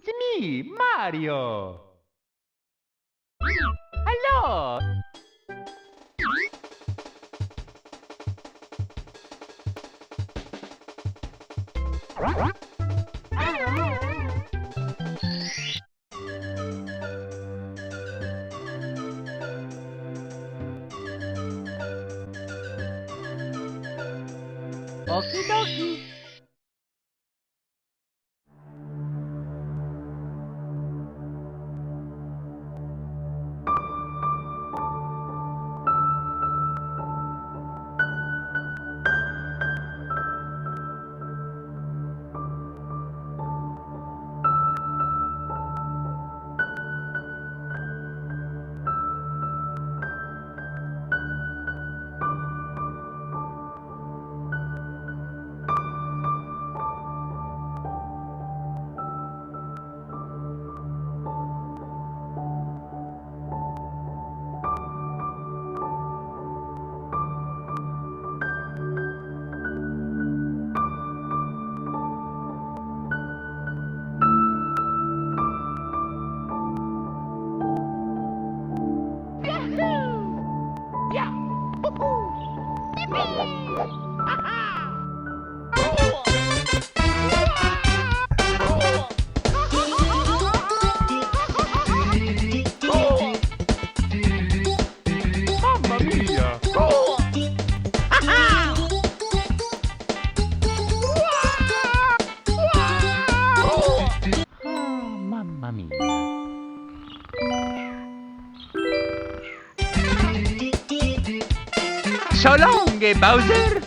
It's me, Mario! Hello! Okie dokie! Yeah! Woohoo! Yippee! Ha-ha! Mamma mia! Mamma mia! So long, Bowser!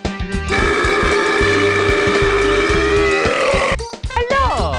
Hello!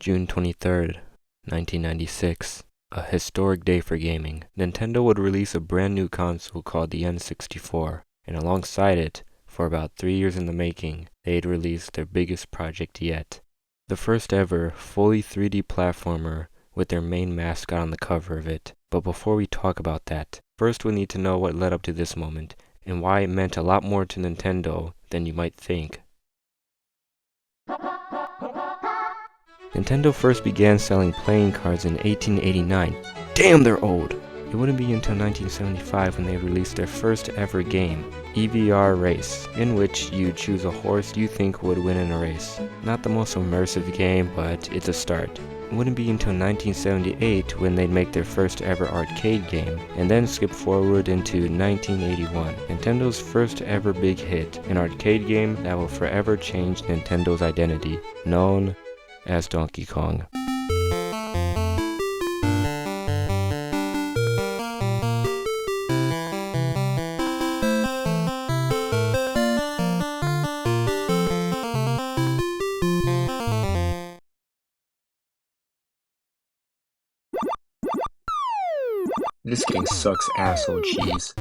June 23rd, 1996. A historic day for gaming. Nintendo would release a brand new console called the N64, and alongside it, for about 3 years in the making, they'd released their biggest project yet. The first ever fully 3D platformer with their main mascot on the cover of it. But before we talk about that, first we need to know what led up to this moment, and why it meant a lot more to Nintendo than you might think. Nintendo first began selling playing cards in 1889. Damn, they're old! It wouldn't be until 1975 when they released their first ever game, EVR Race, in which you choose a horse you think would win in a race. Not the most immersive game, but it's a start. It wouldn't be until 1978 when they'd make their first ever arcade game, and then skip forward into 1981, Nintendo's first ever big hit, an arcade game that will forever change Nintendo's identity, known as Donkey Kong. This game sucks asshole cheese.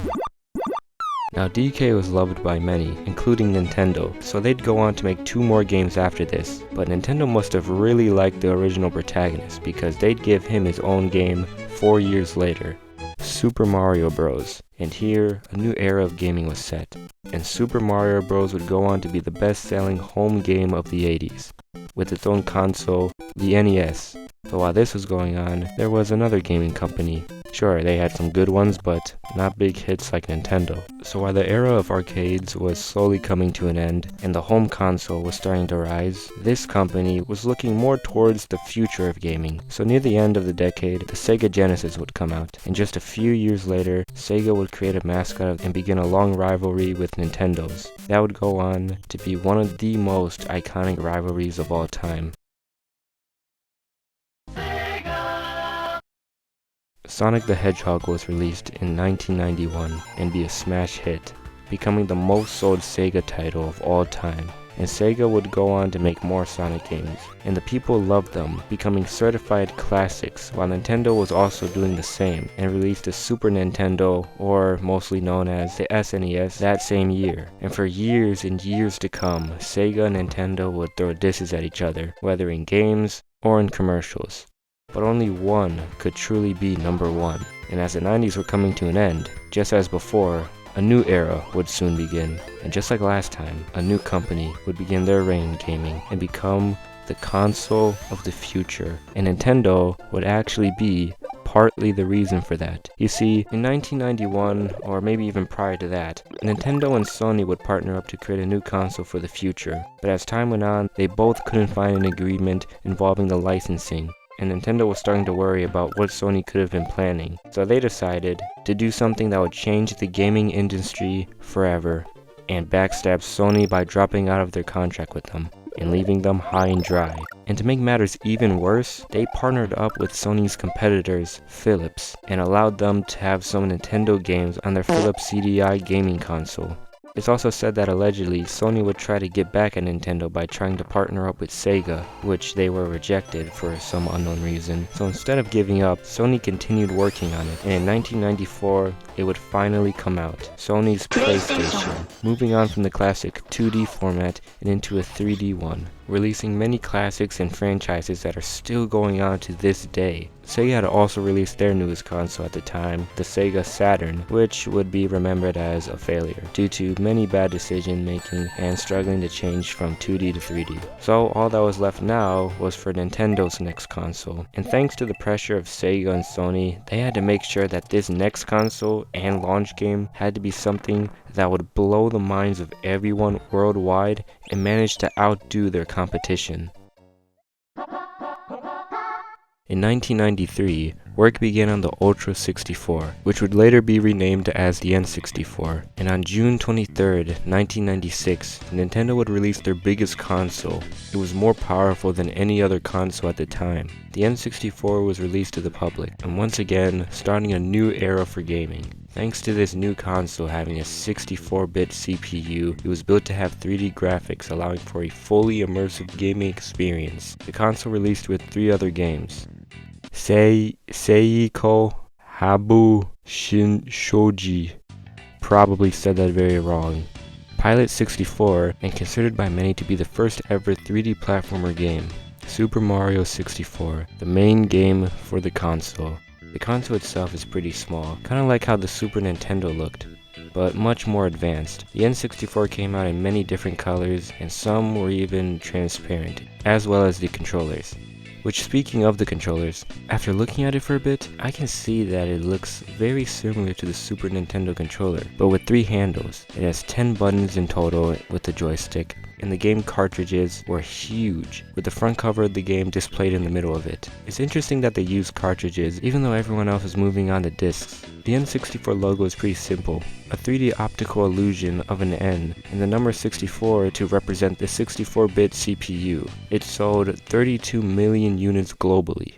Now DK was loved by many, including Nintendo, so they'd go on to make 2 more games after this, but Nintendo must have really liked the original protagonist because they'd give him his own game 4 years later, Super Mario Bros. And here, a new era of gaming was set, and Super Mario Bros. Would go on to be the best-selling home game of the 80s, with its own console, the NES. But while this was going on, there was another gaming company. Sure, they had some good ones, but not big hits like Nintendo. So while the era of arcades was slowly coming to an end, and the home console was starting to rise, this company was looking more towards the future of gaming. So near the end of the decade, the Sega Genesis would come out, and just a few years later, Sega would create a mascot and begin a long rivalry with Nintendo's. That would go on to be one of the most iconic rivalries of all time. Sonic the Hedgehog was released in 1991 and be a smash hit, becoming the most sold Sega title of all time. And Sega would go on to make more Sonic games, and the people loved them, becoming certified classics, while Nintendo was also doing the same, and released a Super Nintendo, or mostly known as the SNES, that same year. And for years and years to come, Sega and Nintendo would throw disses at each other, whether in games or in commercials. But only one could truly be number one, and as the 90s were coming to an end, just as before, a new era would soon begin, and just like last time, a new company would begin their reign in gaming and become the console of the future, and Nintendo would actually be partly the reason for that. You see, in 1991, or maybe even prior to that, Nintendo and Sony would partner up to create a new console for the future, but as time went on, they both couldn't find an agreement involving the licensing, and Nintendo was starting to worry about what Sony could have been planning. So they decided to do something that would change the gaming industry forever, and backstab Sony by dropping out of their contract with them, and leaving them high and dry. And to make matters even worse, they partnered up with Sony's competitors, Philips, and allowed them to have some Nintendo games on their Philips CDI gaming console. It's also said that allegedly, Sony would try to get back at Nintendo by trying to partner up with Sega, which they were rejected for some unknown reason. So instead of giving up, Sony continued working on it, and in 1994, it would finally come out, Sony's PlayStation, moving on from the classic 2D format and into a 3D one, releasing many classics and franchises that are still going on to this day. Sega had also released their newest console at the time, the Sega Saturn, which would be remembered as a failure, due to many bad decision making and struggling to change from 2D to 3D. So all that was left now was for Nintendo's next console, and thanks to the pressure of Sega and Sony, they had to make sure that this next console and launch game had to be something that would blow the minds of everyone worldwide and manage to outdo their competition. In 1993, work began on the Ultra 64, which would later be renamed as the N64, and on June 23, 1996, Nintendo would release their biggest console. It was more powerful than any other console at the time. The N64 was released to the public, and once again, starting a new era for gaming. Thanks to this new console having a 64-bit CPU, it was built to have 3D graphics, allowing for a fully immersive gaming experience. The console released with 3 other games: Seiko Habu Shin Shoji, probably said that very wrong, Pilot 64, and considered by many to be the first ever 3D platformer game, Super Mario 64, the main game for the console. The console itself is pretty small, kind of like how the Super Nintendo looked, but much more advanced. The N64 came out in many different colors, and some were even transparent, as well as the controllers. Which, speaking of the controllers, after looking at it for a bit, I can see that it looks very similar to the Super Nintendo controller, but with 3 handles. It has 10 buttons in total with the joystick, and the game cartridges were huge, with the front cover of the game displayed in the middle of it. It's interesting that they use cartridges, even though everyone else is moving on to discs. The N64 logo is pretty simple, a 3D optical illusion of an N, and the number 64 to represent the 64-bit CPU. It sold 32 million units globally.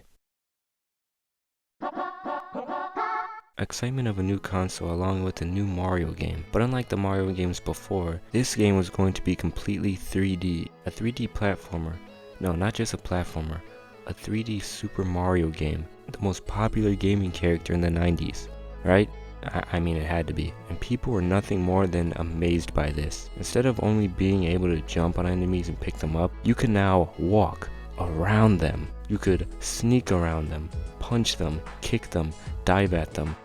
Excitement of a new console along with a new Mario game, but unlike the Mario games before, this game was going to be completely 3D, a 3D platformer. No, not just a platformer, a 3D Super Mario game, the most popular gaming character in the 90s, right? I mean, it had to be, and people were nothing more than amazed by this. Instead of only being able to jump on enemies and pick them up, you could now walk around them. You could sneak around them, punch them, kick them, dive at them.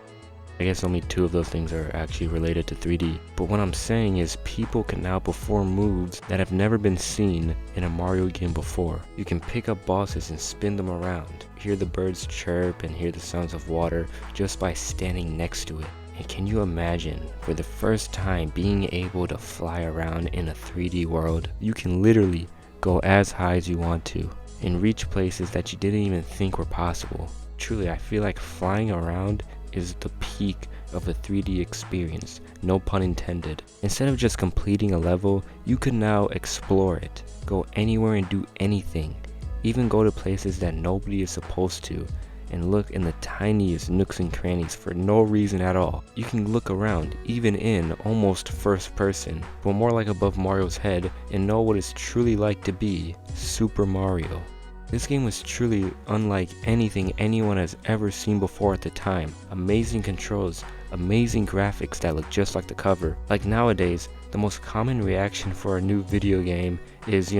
I guess only 2 of those things are actually related to 3D. But what I'm saying is people can now perform moves that have never been seen in a Mario game before. You can pick up bosses and spin them around, hear the birds chirp and hear the sounds of water just by standing next to it. And can you imagine, for the first time, being able to fly around in a 3D world? You can literally go as high as you want to and reach places that you didn't even think were possible. Truly, I feel like flying around is the peak of a 3D experience, no pun intended. Instead of just completing a level, you can now explore it, go anywhere and do anything, even go to places that nobody is supposed to, and look in the tiniest nooks and crannies for no reason at all. You can look around, even in almost first person, but more like above Mario's head, and know what it's truly like to be Super Mario. This game was truly unlike anything anyone has ever seen before at the time. Amazing controls, amazing graphics that look just like the cover. Like nowadays, the most common reaction for a new video game is,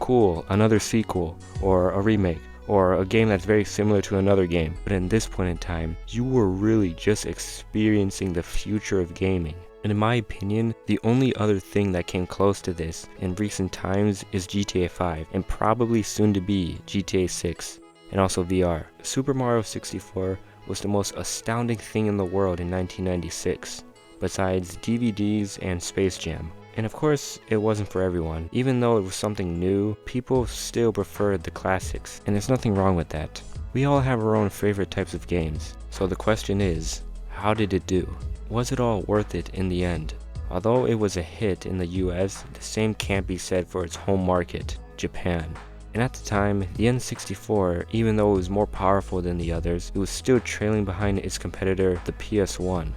cool, another sequel, or a remake, or a game that's very similar to another game. But in this point in time, you were really just experiencing the future of gaming. And in my opinion, the only other thing that came close to this in recent times is GTA 5, and probably soon to be GTA 6, and also VR. Super Mario 64 was the most astounding thing in the world in 1996, besides DVDs and Space Jam. And of course, it wasn't for everyone. Even though it was something new, people still preferred the classics, and there's nothing wrong with that. We all have our own favorite types of games, so the question is, how did it do? Was it all worth it in the end? Although it was a hit in the US, the same can't be said for its home market, Japan. And at the time, the N64, even though it was more powerful than the others, it was still trailing behind its competitor, the PS1.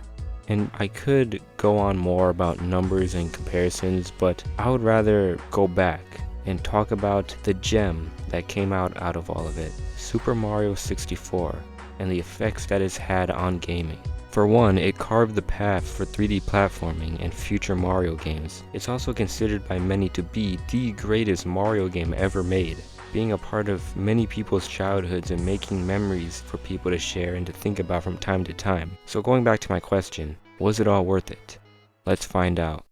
And I could go on more about numbers and comparisons, but I would rather go back and talk about the gem that came out of all of it, Super Mario 64, and the effects that it's had on gaming. For one, it carved the path for 3D platforming and future Mario games. It's also considered by many to be the greatest Mario game ever made, being a part of many people's childhoods and making memories for people to share and to think about from time to time. So going back to my question, was it all worth it? Let's find out.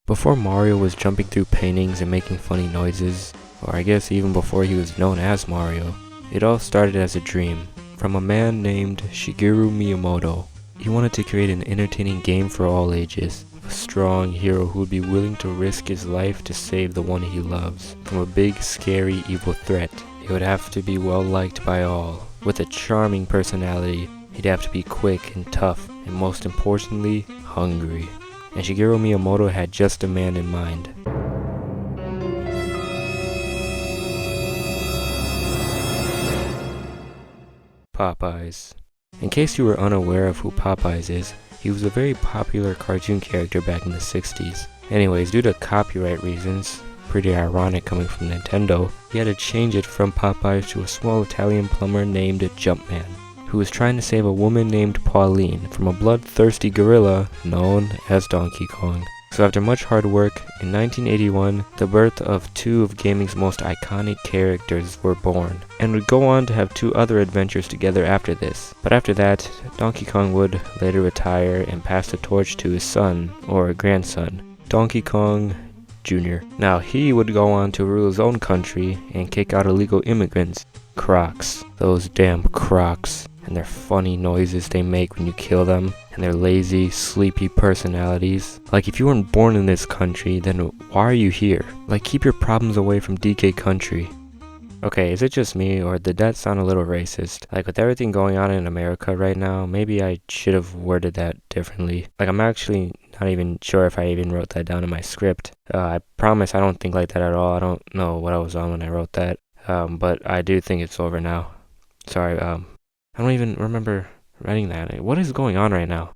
Before Mario was jumping through paintings and making funny noises, or I guess even before he was known as Mario, it all started as a dream. From a man named Shigeru Miyamoto. He wanted to create an entertaining game for all ages, a strong hero who would be willing to risk his life to save the one he loves from a big, scary, evil threat. He would have to be well liked by all. With a charming personality, he'd have to be quick and tough, and most importantly, hungry. And Shigeru Miyamoto had just a man in mind. Popeyes. In case you were unaware of who Popeyes is, he was a very popular cartoon character back in the 60s. Anyways, due to copyright reasons, pretty ironic coming from Nintendo, he had to change it from Popeyes to a small Italian plumber named Jumpman, who was trying to save a woman named Pauline from a bloodthirsty gorilla known as Donkey Kong. So after much hard work, in 1981, the birth of two of gaming's most iconic characters were born, and would go on to have two other adventures together after this. But after that, Donkey Kong would later retire and pass the torch to his son, or grandson, Donkey Kong Jr. Now he would go on to rule his own country and kick out illegal immigrants. Crocs. Those damn crocs. And their funny noises they make when you kill them, and their lazy, sleepy personalities. Like, if you weren't born in this country, then why are you here? Like, keep your problems away from DK country. Okay, is it just me, or did that sound a little racist? Like, with everything going on in America right now, maybe I should have worded that differently. Like, I'm actually not even sure if I even wrote that down in my script. I promise I don't think like that at all. I don't know what I was on when I wrote that. But I do think it's over now. Sorry, I don't even remember writing that. What is going on right now?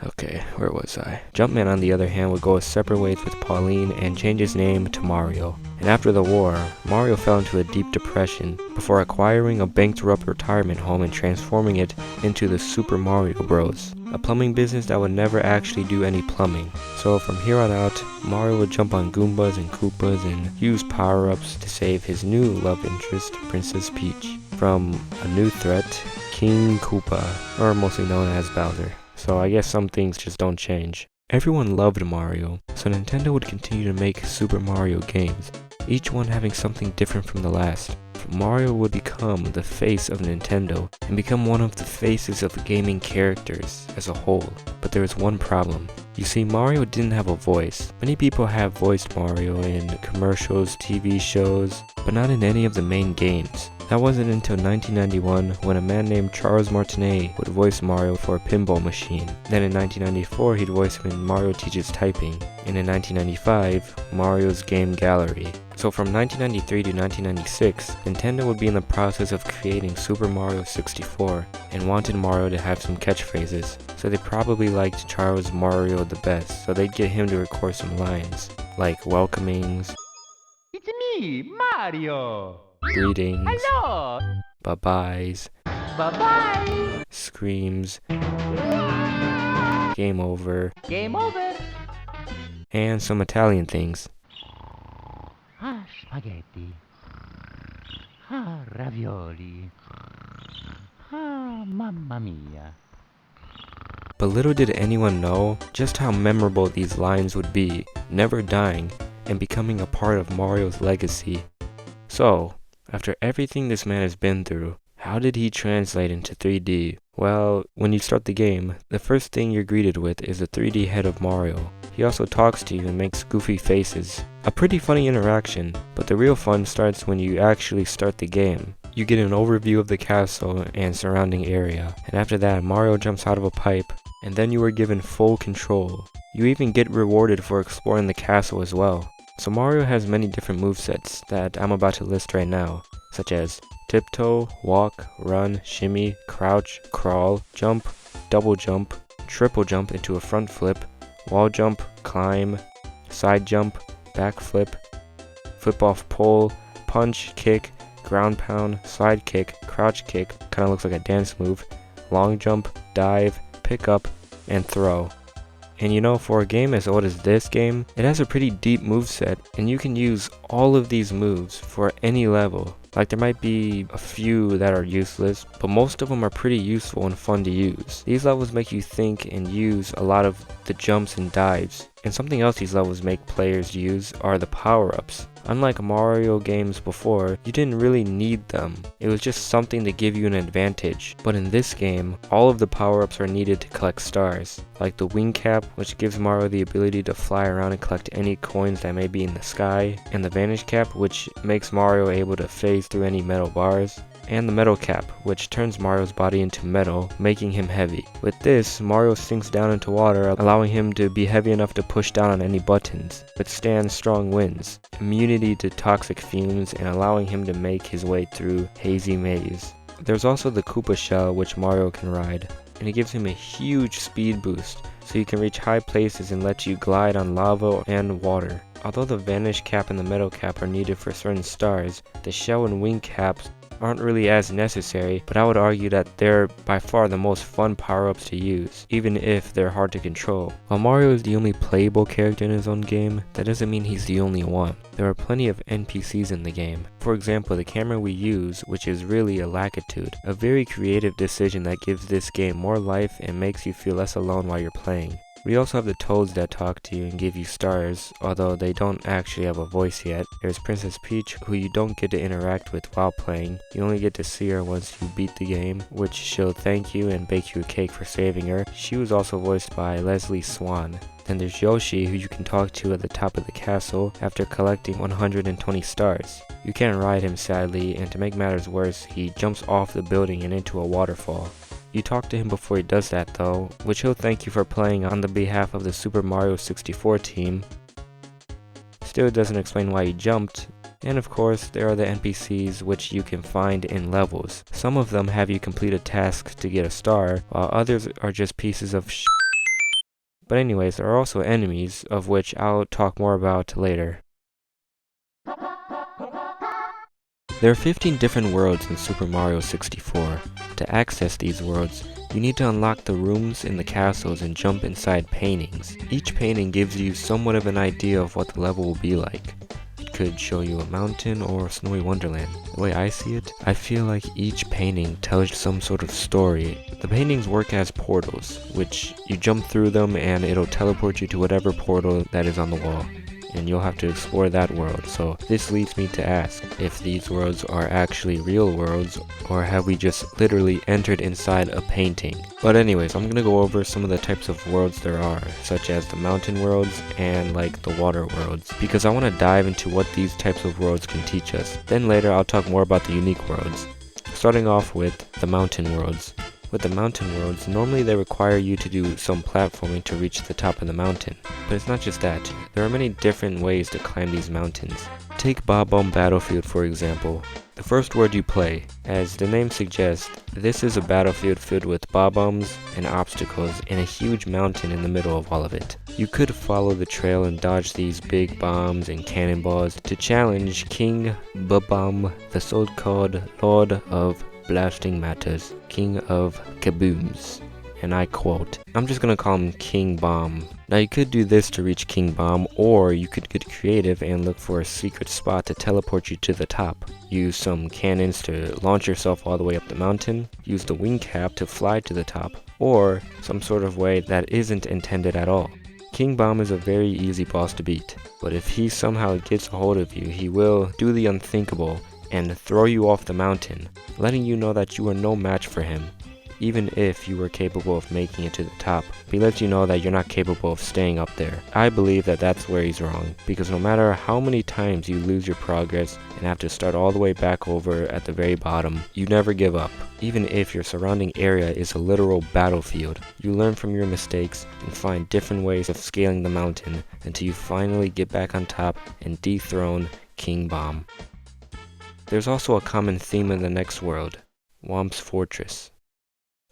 Okay, where was I? Jumpman, on the other hand, would go separate ways with Pauline and change his name to Mario. And after the war, Mario fell into a deep depression before acquiring a bankrupt retirement home and transforming it into the Super Mario Bros., a plumbing business that would never actually do any plumbing. So from here on out, Mario would jump on Goombas and Koopas and use power-ups to save his new love interest, Princess Peach, from a new threat, King Koopa, or mostly known as Bowser. So I guess some things just don't change. Everyone loved Mario, so Nintendo would continue to make Super Mario games, each one having something different from the last. Mario would become the face of Nintendo and become one of the faces of gaming characters as a whole. But there was one problem. You see, Mario didn't have a voice. Many people have voiced Mario in commercials, TV shows, but not in any of the main games. That wasn't until 1991 when a man named Charles Martinet would voice Mario for a pinball machine. Then in 1994 he'd voice him in Mario Teaches Typing, and in 1995, Mario's Game Gallery. So from 1993 to 1996, Nintendo would be in the process of creating Super Mario 64 and wanted Mario to have some catchphrases. So they probably liked Charles Mario the best, so they'd get him to record some lines, like welcomings, It's me, Mario. greetings, Hello. bye-byes, Bye-bye. screams, game over, Game over. and some Italian things. Ah, spaghetti. Ah, ravioli. Ah, mamma mia. But little did anyone know just how memorable these lines would be, never dying and becoming a part of Mario's legacy. So, after everything this man has been through, how did he translate into 3D? Well, when you start the game, the first thing you're greeted with is a 3D head of Mario. He also talks to you and makes goofy faces. A pretty funny interaction, but the real fun starts when you actually start the game. You get an overview of the castle and surrounding area, and after that Mario jumps out of a pipe, and then you are given full control. You even get rewarded for exploring the castle as well. So Mario has many different movesets that I'm about to list right now, such as tiptoe, walk, run, shimmy, crouch, crawl, jump, double jump, triple jump into a front flip, wall jump, climb, side jump, back flip, flip off pole, punch, kick, ground pound, slide kick, crouch kick, kinda looks like a dance move, long jump, dive, pick up, and throw. And you know, for a game as old as this game, it has a pretty deep moveset, and you can use all of these moves for any level. Like there might be a few that are useless, but most of them are pretty useful and fun to use. These levels make you think and use a lot of the jumps and dives. And something else these levels make players use are the power-ups. Unlike Mario games before, you didn't really need them. It was just something to give you an advantage. But in this game, all of the power-ups are needed to collect stars. Like the wing cap, which gives Mario the ability to fly around and collect any coins that may be in the sky. And the vanish cap, which makes Mario able to phase through any metal bars. And the metal cap, which turns Mario's body into metal, making him heavy. With this, Mario sinks down into water, allowing him to be heavy enough to push down on any buttons, withstand strong winds, immunity to toxic fumes, and allowing him to make his way through hazy maze. There's also the Koopa shell, which Mario can ride, and it gives him a huge speed boost, so you can reach high places and let you glide on lava and water. Although the vanish cap and the metal cap are needed for certain stars, the shell and wing caps aren't really as necessary, but I would argue that they're by far the most fun power-ups to use, even if they're hard to control. While Mario is the only playable character in his own game, that doesn't mean he's the only one. There are plenty of NPCs in the game. For example, the camera we use, which is really a lackitude, a very creative decision that gives this game more life and makes you feel less alone while you're playing. We also have the toads that talk to you and give you stars, although they don't actually have a voice yet. There's Princess Peach, who you don't get to interact with while playing. You only get to see her once you beat the game, which she'll thank you and bake you a cake for saving her. She was also voiced by Leslie Swan. Then there's Yoshi, who you can talk to at the top of the castle after collecting 120 stars. You can't ride him sadly, and to make matters worse, he jumps off the building and into a waterfall. You talk to him before he does that though, which he'll thank you for playing on the behalf of the Super Mario 64 team. Still doesn't explain why he jumped. And of course, there are the NPCs which you can find in levels. Some of them have you complete a task to get a star, while others are just pieces of sh**. But anyways, there are also enemies, of which I'll talk more about later. There are 15 different worlds in Super Mario 64. To access these worlds, you need to unlock the rooms in the castles and jump inside paintings. Each painting gives you somewhat of an idea of what the level will be like. It could show you a mountain or a snowy wonderland. The way I see it, I feel like each painting tells some sort of story. The paintings work as portals, which you jump through them and it'll teleport you to whatever portal that is on the wall. And you'll have to explore that world. So this leads me to ask if these worlds are actually real worlds, or have we just literally entered inside a painting. But anyways, I'm gonna go over some of the types of worlds there are, such as the mountain worlds and like the water worlds, because I want to dive into what these types of worlds can teach us. Then later I'll talk more about the unique worlds. Starting off with the mountain worlds. With the mountain worlds, normally they require you to do some platforming to reach the top of the mountain. But it's not just that, there are many different ways to climb these mountains. Take Bob-omb Battlefield for example. The first world you play, as the name suggests, this is a battlefield filled with bob-ombs and obstacles and a huge mountain in the middle of all of it. You could follow the trail and dodge these big bombs and cannonballs to challenge King Bob-omb, the so-called Lord of Blasting Matters, King of Kabooms. And I quote, I'm just gonna call him King Bomb. Now you could do this to reach King Bomb, or you could get creative and look for a secret spot to teleport you to the top. Use some cannons to launch yourself all the way up the mountain, use the wing cap to fly to the top, or some sort of way that isn't intended at all. King Bomb is a very easy boss to beat, but if he somehow gets a hold of you, he will do the unthinkable and throw you off the mountain, letting you know that you are no match for him. Even if you were capable of making it to the top, he lets you know that you're not capable of staying up there. I believe that that's where he's wrong, because no matter how many times you lose your progress and have to start all the way back over at the very bottom, you never give up. Even if your surrounding area is a literal battlefield, you learn from your mistakes and find different ways of scaling the mountain until you finally get back on top and dethrone King Bomb. There's also a common theme in the next world, Whomp's Fortress.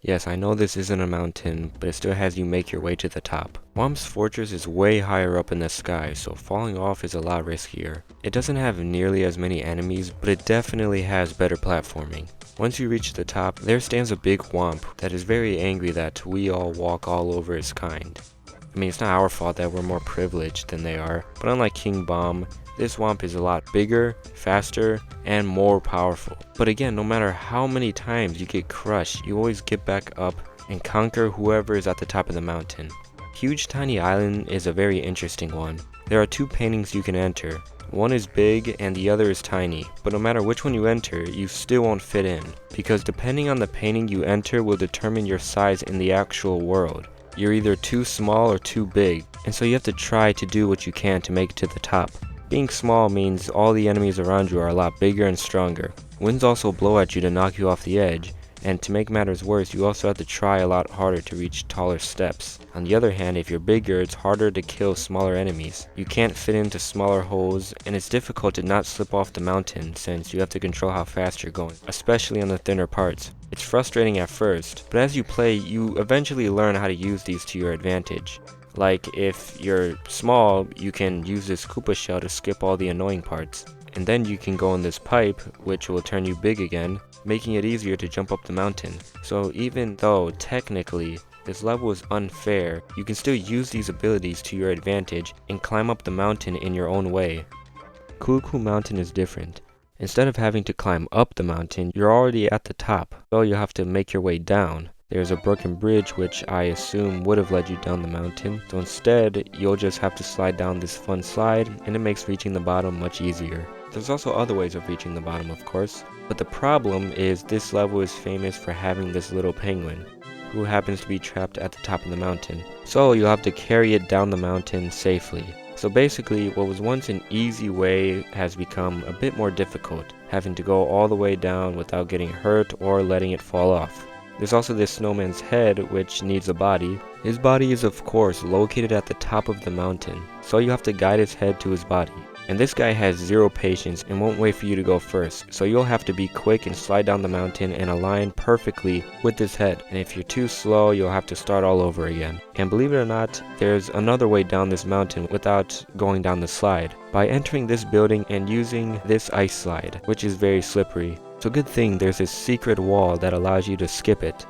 Yes, I know this isn't a mountain, but it still has you make your way to the top. Whomp's Fortress is way higher up in the sky, so falling off is a lot riskier. It doesn't have nearly as many enemies, but it definitely has better platforming. Once you reach the top, there stands a big Whomp that is very angry that we all walk all over his kind. I mean, it's not our fault that we're more privileged than they are, but unlike King Bomb, this Whomp is a lot bigger, faster, and more powerful. But again, no matter how many times you get crushed, you always get back up and conquer whoever is at the top of the mountain. Huge Tiny Island is a very interesting one. There are two paintings you can enter. One is big and the other is tiny, but no matter which one you enter, you still won't fit in, because depending on the painting you enter will determine your size in the actual world. You're either too small or too big, and so you have to try to do what you can to make it to the top. Being small means all the enemies around you are a lot bigger and stronger. Winds also blow at you to knock you off the edge, and to make matters worse, you also have to try a lot harder to reach taller steps. On the other hand, if you're bigger, it's harder to kill smaller enemies. You can't fit into smaller holes, and it's difficult to not slip off the mountain since you have to control how fast you're going, especially on the thinner parts. It's frustrating at first, but as you play, you eventually learn how to use these to your advantage. Like, if you're small, you can use this Koopa shell to skip all the annoying parts. And then you can go in this pipe, which will turn you big again, making it easier to jump up the mountain. So even though, technically, this level is unfair, you can still use these abilities to your advantage and climb up the mountain in your own way. Kuluku Mountain is different. Instead of having to climb up the mountain, you're already at the top, so you'll have to make your way down. There's a broken bridge which I assume would have led you down the mountain, so instead you'll just have to slide down this fun slide, and it makes reaching the bottom much easier. There's also other ways of reaching the bottom, of course, but the problem is this level is famous for having this little penguin, who happens to be trapped at the top of the mountain. So you'll have to carry it down the mountain safely. So basically, what was once an easy way has become a bit more difficult, having to go all the way down without getting hurt or letting it fall off. There's also this snowman's head, which needs a body. His body is of course located at the top of the mountain, so you have to guide his head to his body. And this guy has zero patience and won't wait for you to go first, so you'll have to be quick and slide down the mountain and align perfectly with his head. And if you're too slow, you'll have to start all over again. And believe it or not, there's another way down this mountain without going down the slide, by entering this building and using this ice slide, which is very slippery. So good thing there's this secret wall that allows you to skip it,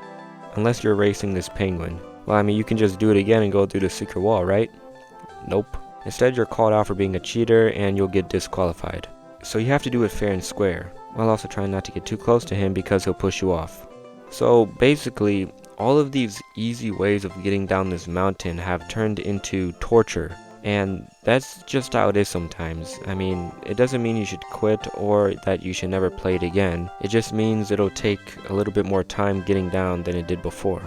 unless you're racing this penguin. Well, I mean, you can just do it again and go through the secret wall, right? Nope. Instead, you're called out for being a cheater and you'll get disqualified. So you have to do it fair and square, while also trying not to get too close to him because he'll push you off. So basically, all of these easy ways of getting down this mountain have turned into torture. And that's just how it is sometimes. I mean, it doesn't mean you should quit or that you should never play it again. It just means it'll take a little bit more time getting down than it did before.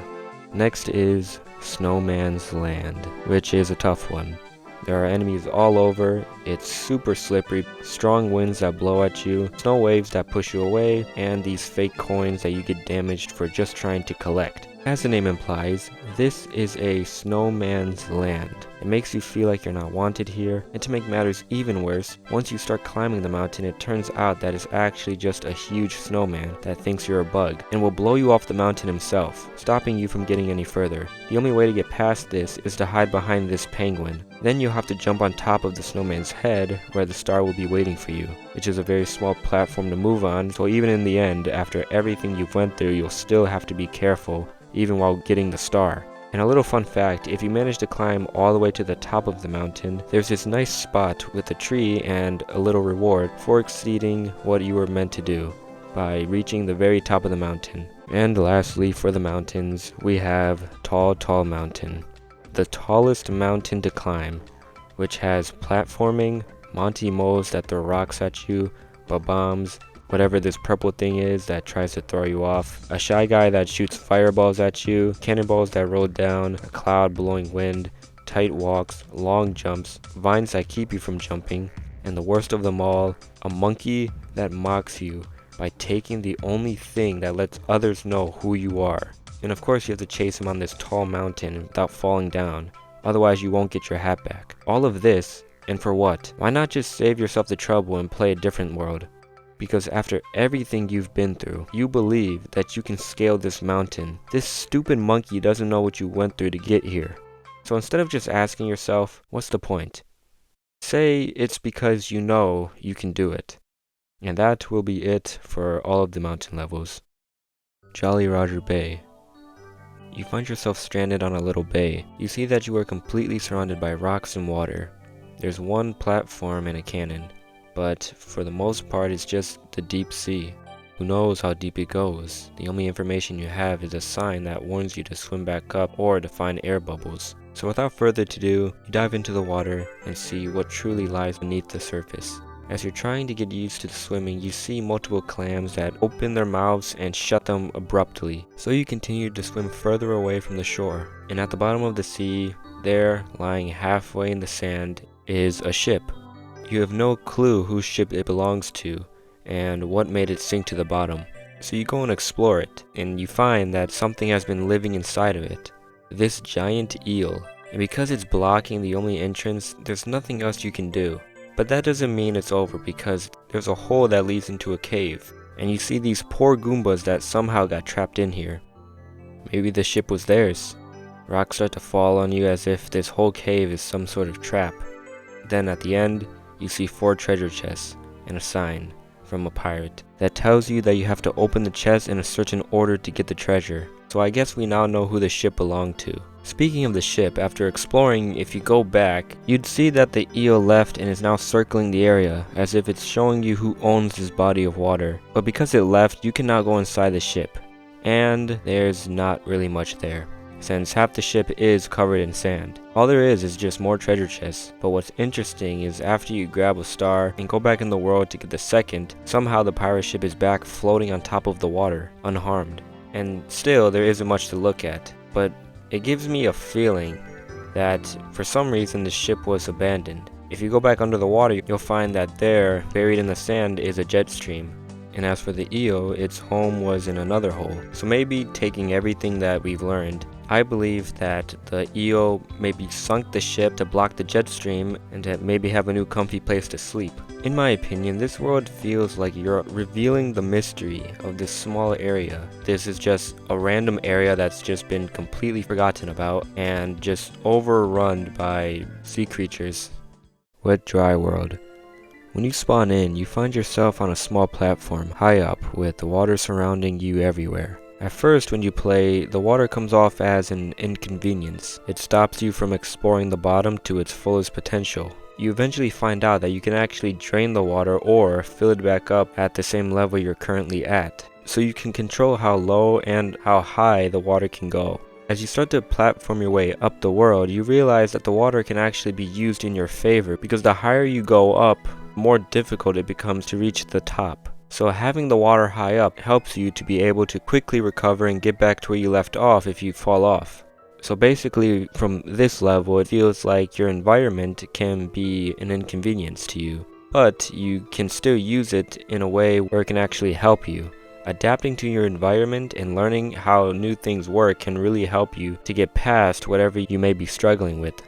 Next is Snowman's Land, which is a tough one. There are enemies all over, it's super slippery, strong winds that blow at you, snow waves that push you away, and these fake coins that you get damaged for just trying to collect. As the name implies, this is a snowman's land. It makes you feel like you're not wanted here, and to make matters even worse, once you start climbing the mountain, it turns out that it's actually just a huge snowman that thinks you're a bug, and will blow you off the mountain himself, stopping you from getting any further. The only way to get past this is to hide behind this penguin. Then you'll have to jump on top of the snowman's head, where the star will be waiting for you, which is a very small platform to move on, so even in the end, after everything you've went through, you'll still have to be careful, even while getting the star. And a little fun fact, if you manage to climb all the way to the top of the mountain, there's this nice spot with a tree and a little reward for exceeding what you were meant to do by reaching the very top of the mountain. And lastly, for the mountains, we have Tall Mountain, the tallest mountain to climb, which has platforming, Monty moles that throw rocks at you, bombs, whatever this purple thing is that tries to throw you off, a shy guy that shoots fireballs at you, cannonballs that roll down, a cloud blowing wind, tight walks, long jumps, vines that keep you from jumping, and the worst of them all, a monkey that mocks you by taking the only thing that lets others know who you are. And of course you have to chase him on this tall mountain without falling down, otherwise you won't get your hat back. All of this, and for what? Why not just save yourself the trouble and play a different world? Because after everything you've been through, you believe that you can scale this mountain. This stupid monkey doesn't know what you went through to get here. So instead of just asking yourself, what's the point? Say it's because you know you can do it. And that will be it for all of the mountain levels. Jolly Roger Bay. You find yourself stranded on a little bay. You see that you are completely surrounded by rocks and water. There's one platform and a cannon, but for the most part it's just the deep sea. Who knows how deep it goes? The only information you have is a sign that warns you to swim back up or to find air bubbles. So without further ado, you dive into the water and see what truly lies beneath the surface. As you're trying to get used to the swimming, you see multiple clams that open their mouths and shut them abruptly. So you continue to swim further away from the shore. And at the bottom of the sea, there, lying halfway in the sand, is a ship. You have no clue whose ship it belongs to and what made it sink to the bottom. So you go and explore it, and you find that something has been living inside of it. This giant eel. And because it's blocking the only entrance, there's nothing else you can do. But that doesn't mean it's over, because there's a hole that leads into a cave. And you see these poor Goombas that somehow got trapped in here. Maybe the ship was theirs. Rocks start to fall on you as if this whole cave is some sort of trap. Then at the end, you see 4 treasure chests and a sign from a pirate that tells you that you have to open the chest in a certain order to get the treasure. So I guess we now know who the ship belonged to. Speaking of the ship, after exploring, if you go back, you'd see that the eel left and is now circling the area, as if it's showing you who owns this body of water. But because it left, you can now go inside the ship. And there's not really much there, since half the ship is covered in sand. All there is just more treasure chests. But what's interesting is after you grab a star and go back in the world to get the second, somehow the pirate ship is back floating on top of the water, unharmed. And still, there isn't much to look at. But it gives me a feeling that for some reason the ship was abandoned. If you go back under the water, you'll find that there, buried in the sand, is a jet stream. And as for the eel, its home was in another hole. So maybe taking everything that we've learned, I believe that the eel maybe sunk the ship to block the jet stream and to maybe have a new comfy place to sleep. In my opinion, this world feels like you're revealing the mystery of this small area. This is just a random area that's just been completely forgotten about and just overrun by sea creatures. Wet dry world. When you spawn in, you find yourself on a small platform high up with the water surrounding you everywhere. At first, when you play, the water comes off as an inconvenience. It stops you from exploring the bottom to its fullest potential. You eventually find out that you can actually drain the water or fill it back up at the same level you're currently at. So you can control how low and how high the water can go. As you start to platform your way up the world, you realize that the water can actually be used in your favor, because the higher you go up, the more difficult it becomes to reach the top. So having the water high up helps you to be able to quickly recover and get back to where you left off if you fall off. So basically, from this level, it feels like your environment can be an inconvenience to you, but you can still use it in a way where it can actually help you. Adapting to your environment and learning how new things work can really help you to get past whatever you may be struggling with.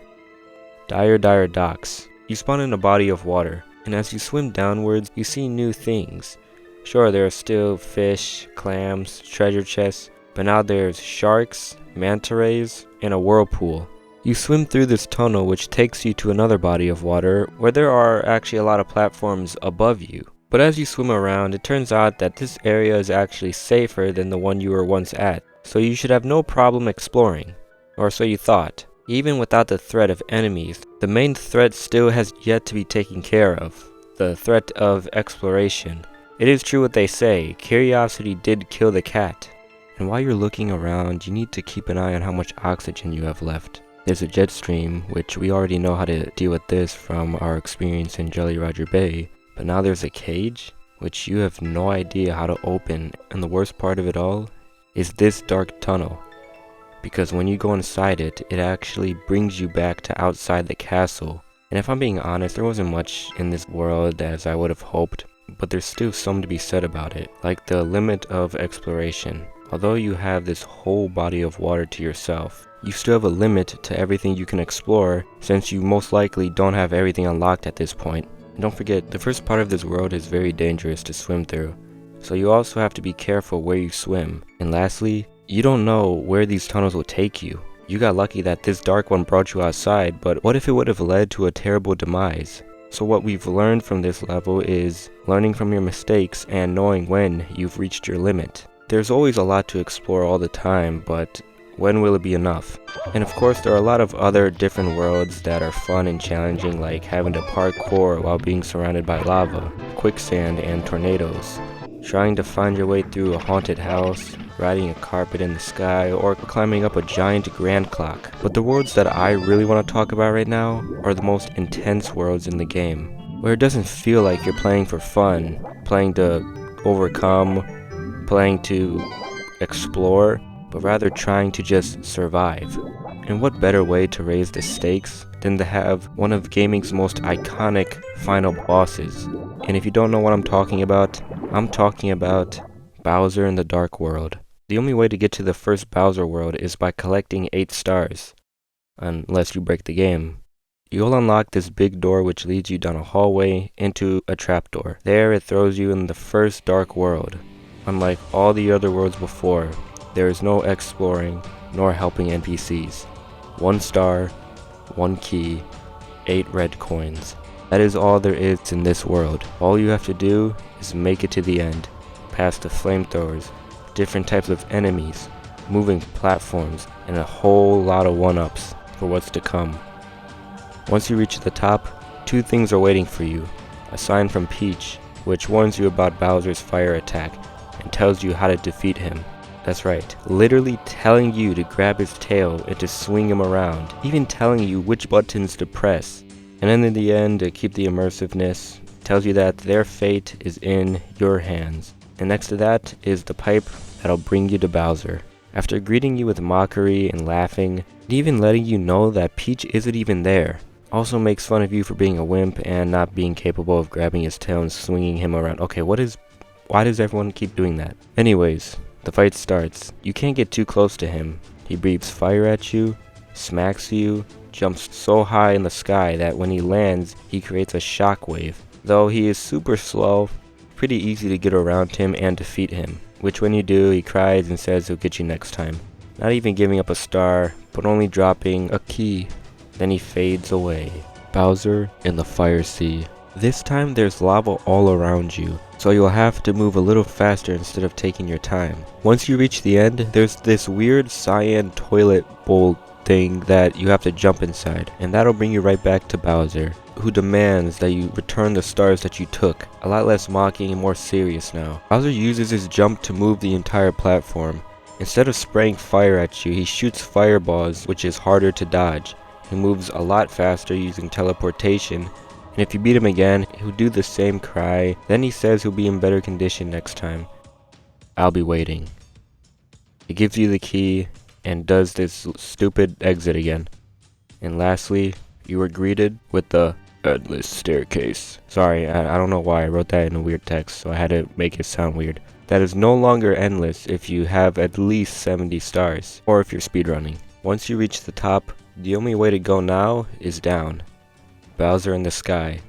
Dire Docks. You spawn in a body of water, and as you swim downwards, you see new things. Sure, there are still fish, clams, treasure chests, but now there's sharks, manta rays, and a whirlpool. You swim through this tunnel which takes you to another body of water where there are actually a lot of platforms above you. But as you swim around, it turns out that this area is actually safer than the one you were once at, so you should have no problem exploring. Or so you thought. Even without the threat of enemies, the main threat still has yet to be taken care of, the threat of exploration. It is true what they say, curiosity did kill the cat. And while you're looking around, you need to keep an eye on how much oxygen you have left. There's a jet stream, which we already know how to deal with this from our experience in Jolly Roger Bay, but now there's a cage, which you have no idea how to open, and the worst part of it all is this dark tunnel. Because when you go inside it, it actually brings you back to outside the castle. And if I'm being honest, there wasn't much in this world as I would have hoped, but there's still some to be said about it, like the limit of exploration. Although you have this whole body of water to yourself, you still have a limit to everything you can explore, since you most likely don't have everything unlocked at this point. And don't forget, the first part of this world is very dangerous to swim through, so you also have to be careful where you swim. And lastly, you don't know where these tunnels will take you. You got lucky that this dark one brought you outside, but what if it would have led to a terrible demise? So what we've learned from this level is learning from your mistakes and knowing when you've reached your limit. There's always a lot to explore all the time, but when will it be enough? And of course, there are a lot of other different worlds that are fun and challenging, like having to parkour while being surrounded by lava, quicksand, and tornadoes. Trying to find your way through a haunted house, riding a carpet in the sky, or climbing up a giant grand clock. But the worlds that I really want to talk about right now are the most intense worlds in the game, where it doesn't feel like you're playing for fun, playing to overcome, playing to explore, but rather trying to just survive. And what better way to raise the stakes than to have one of gaming's most iconic final bosses? And if you don't know what I'm talking about Bowser in the Dark World. The only way to get to the first Bowser world is by collecting 8 stars, unless you break the game. You'll unlock this big door which leads you down a hallway into a trapdoor. There it throws you in the first dark world. Unlike all the other worlds before, there is no exploring nor helping NPCs. 1 star, 1 key, 8 red coins. That is all there is in this world. All you have to do is make it to the end, past the flamethrowers, different types of enemies, moving platforms, and a whole lot of one-ups for what's to come. Once you reach the top, 2 things are waiting for you. A sign from Peach, which warns you about Bowser's fire attack and tells you how to defeat him. That's right, literally telling you to grab his tail and to swing him around, even telling you which buttons to press. And then in the end, to keep the immersiveness, tells you that their fate is in your hands. And next to that is the pipe that'll bring you to Bowser. After greeting you with mockery and laughing, and even letting you know that Peach isn't even there. Also makes fun of you for being a wimp and not being capable of grabbing his tail and swinging him around. Okay, why does everyone keep doing that? Anyways, the fight starts. You can't get too close to him. He breathes fire at you, smacks you, jumps so high in the sky that when he lands, he creates a shockwave. Though he is super slow, pretty easy to get around him and defeat him. Which when you do, he cries and says he'll get you next time. Not even giving up a star, but only dropping a key. Then he fades away. Bowser in the Fire Sea. This time there's lava all around you, so you'll have to move a little faster instead of taking your time. Once you reach the end, there's this weird cyan toilet bowl thing that you have to jump inside, and that'll bring you right back to Bowser, who demands that you return the stars that you took. A lot less mocking and more serious now. Bowser uses his jump to move the entire platform. Instead of spraying fire at you, he shoots fireballs, which is harder to dodge. He moves a lot faster using teleportation, and if you beat him again, he'll do the same cry. Then he says he'll be in better condition next time. I'll be waiting. He gives you the key, and does this stupid exit again. And lastly, you were greeted with the endless staircase. Sorry, I don't know why I wrote that in a weird text, so I had to make it sound weird. That is no longer endless if you have at least 70 stars, or if you're speedrunning. Once you reach the top, the only way to go now is down. Bowser in the sky.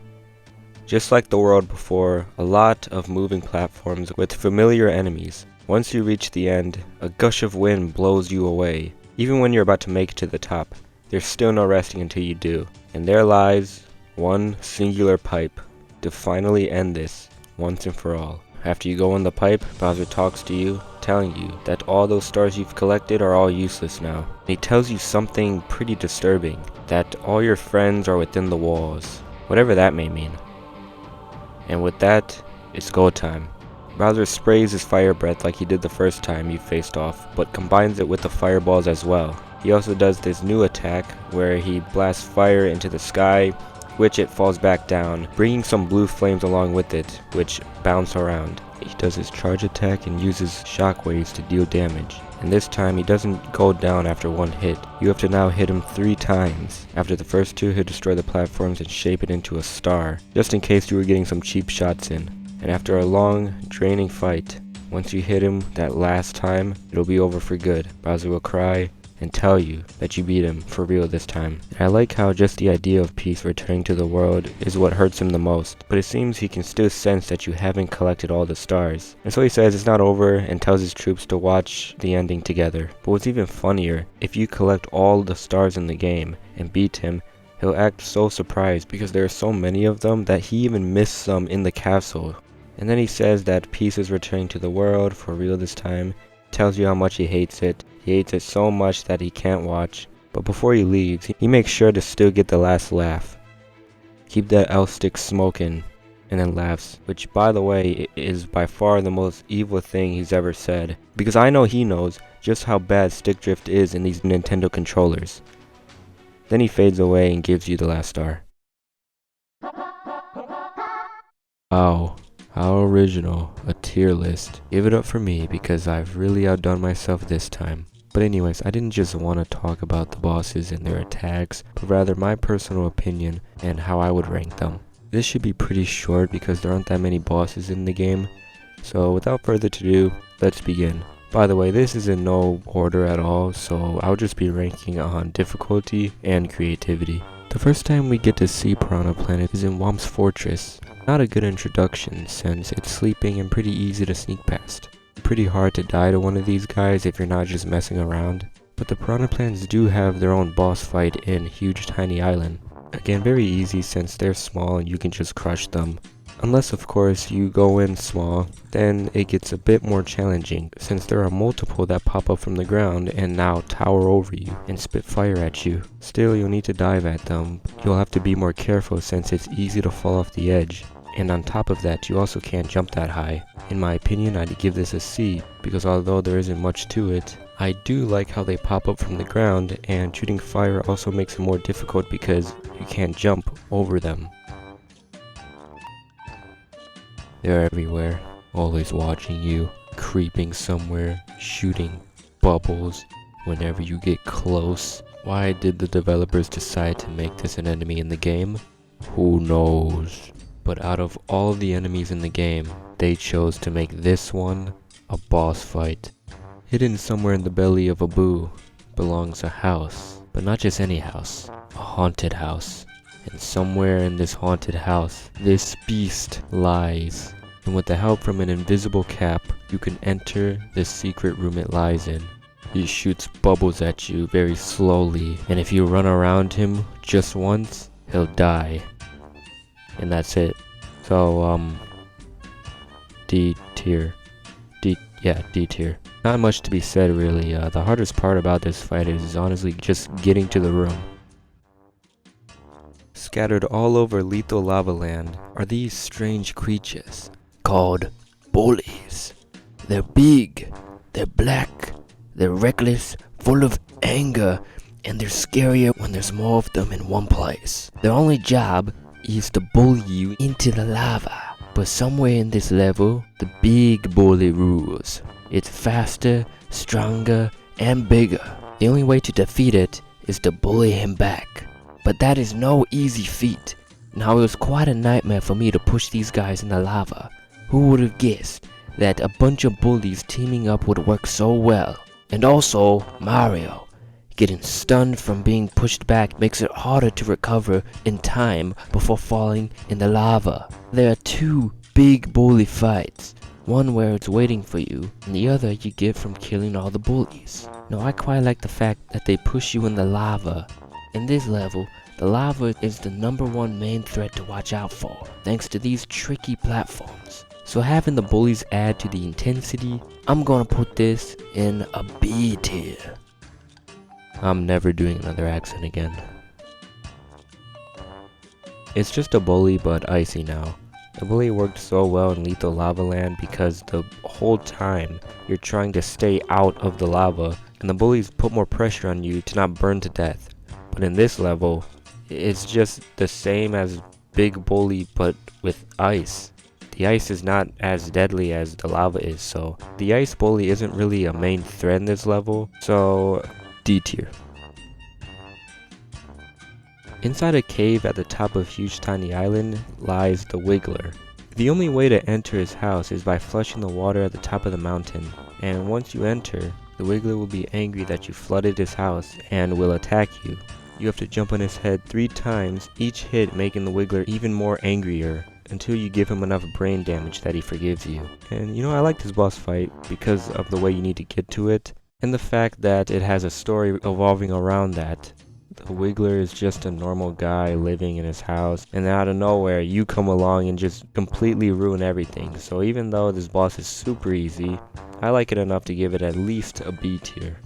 Just like the world before, a lot of moving platforms with familiar enemies. Once you reach the end, a gush of wind blows you away. Even when you're about to make it to the top, there's still no resting until you do. And there lies one singular pipe to finally end this once and for all. After you go in the pipe, Bowser talks to you, telling you that all those stars you've collected are all useless now. He tells you something pretty disturbing, that all your friends are within the walls, whatever that may mean. And with that, it's go time. Bowser sprays his fire breath like he did the first time you faced off, but combines it with the fireballs as well. He also does this new attack where he blasts fire into the sky, which it falls back down, bringing some blue flames along with it, which bounce around. He does his charge attack and uses shockwaves to deal damage. And this time he doesn't go down after one hit. You have to now hit him 3 times. After the first 2, he'll destroy the platforms and shape it into a star, just in case you were getting some cheap shots in. And after a long, draining fight, once you hit him that last time, it'll be over for good. Bowser will cry and tell you that you beat him for real this time. And I like how just the idea of peace returning to the world is what hurts him the most, but it seems he can still sense that you haven't collected all the stars. And so he says it's not over and tells his troops to watch the ending together. But what's even funnier, if you collect all the stars in the game and beat him, he'll act so surprised because there are so many of them that he even missed some in the castle. And then he says that peace is returning to the world for real this time, tells you how much he hates it. He hates it so much that he can't watch. But before he leaves, he makes sure to still get the last laugh. Keep that L stick smoking, and then laughs. Which, by the way, is by far the most evil thing he's ever said. Because I know he knows just how bad stick drift is in these Nintendo controllers. Then he fades away and gives you the last star. Wow. How original, a tier list. Give it up for me because I've really outdone myself this time. But anyways, I didn't just want to talk about the bosses and their attacks, but rather my personal opinion and how I would rank them. This should be pretty short because there aren't that many bosses in the game. So without further ado, let's begin. By the way, this is in no order at all, so I'll just be ranking on difficulty and creativity. The first time we get to see Piranha Planet is in Womp's Fortress. Not a good introduction since it's sleeping and pretty easy to sneak past. Pretty hard to die to one of these guys if you're not just messing around. But the Piranha Plants do have their own boss fight in Huge Tiny Island. Again, very easy since they're small and you can just crush them. Unless of course you go in small, then it gets a bit more challenging since there are multiple that pop up from the ground and now tower over you and spit fire at you. Still, you'll need to dive at them. You'll have to be more careful since it's easy to fall off the edge. And on top of that, you also can't jump that high. In my opinion, I'd give this a C because although there isn't much to it, I do like how they pop up from the ground, and shooting fire also makes it more difficult because you can't jump over them. They're everywhere, always watching you, creeping somewhere, shooting bubbles whenever you get close. Why did the developers decide to make this an enemy in the game? Who knows? But out of all the enemies in the game, they chose to make this one a boss fight. Hidden somewhere in the belly of a boo belongs a house, but not just any house, a haunted house. And somewhere in this haunted house, this beast lies. And with the help from an invisible cap, you can enter the secret room it lies in. He shoots bubbles at you very slowly, and if you run around him just once, he'll die. And that's it. So, D tier. D tier. Not much to be said really. The hardest part about this fight is honestly just getting to the room. Scattered all over Lethal Lava Land are these strange creatures called bullies. They're big, they're black, they're reckless, full of anger, and they're scarier when there's more of them in one place. Their only job is to bully you into the lava. But somewhere in this level, the big bully rules. It's faster, stronger, and bigger. The only way to defeat it is to bully him back. But that is no easy feat. Now it was quite a nightmare for me to push these guys in the lava. Who would have guessed that a bunch of bullies teaming up would work so well? And also, Mario. Getting stunned from being pushed back makes it harder to recover in time before falling in the lava. There are two big bully fights. One where it's waiting for you, and the other you get from killing all the bullies. Now I quite like the fact that they push you in the lava. In this level, the lava is the #1 main threat to watch out for, thanks to these tricky platforms. So having the bullies add to the intensity, I'm gonna put this in a B tier. I'm never doing another accent again. It's just a bully but icy now. The bully worked so well in Lethal Lava Land because the whole time you're trying to stay out of the lava, and the bullies put more pressure on you to not burn to death. But in this level, it's just the same as Big Bully but with ice. The ice is not as deadly as the lava is, so the ice bully isn't really a main threat in this level, so D tier. Inside a cave at the top of Huge Tiny Island lies the Wiggler. The only way to enter his house is by flushing the water at the top of the mountain, and once you enter, the Wiggler will be angry that you flooded his house and will attack you. You have to jump on his head 3 times, each hit making the Wiggler even more angrier, until you give him enough brain damage that he forgives you. And you know, I like this boss fight because of the way you need to get to it, and the fact that it has a story evolving around that. The Wiggler is just a normal guy living in his house, and then out of nowhere you come along and just completely ruin everything. So even though this boss is super easy, I like it enough to give it at least a B tier.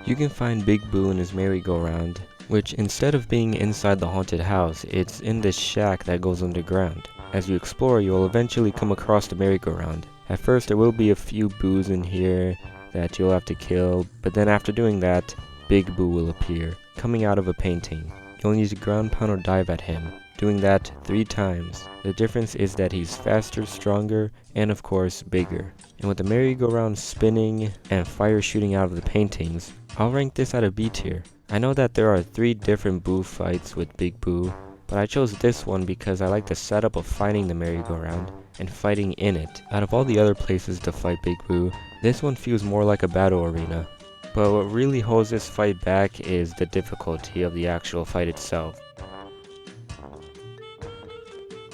You can find Big Boo in his merry-go-round, which instead of being inside the haunted house, it's in this shack that goes underground. As you explore, you'll eventually come across the merry-go-round. At first there will be a few Boos in here that you'll have to kill, but then after doing that, Big Boo will appear, coming out of a painting. You'll need to ground pound or dive at him, doing that 3 times. The difference is that he's faster, stronger, and of course bigger. And with the merry-go-round spinning and fire shooting out of the paintings, I'll rank this at a B tier. I know that there are 3 different Boo fights with Big Boo, but I chose this one because I like the setup of finding the merry-go-round and fighting in it. Out of all the other places to fight Big Boo, this one feels more like a battle arena. But what really holds this fight back is the difficulty of the actual fight itself.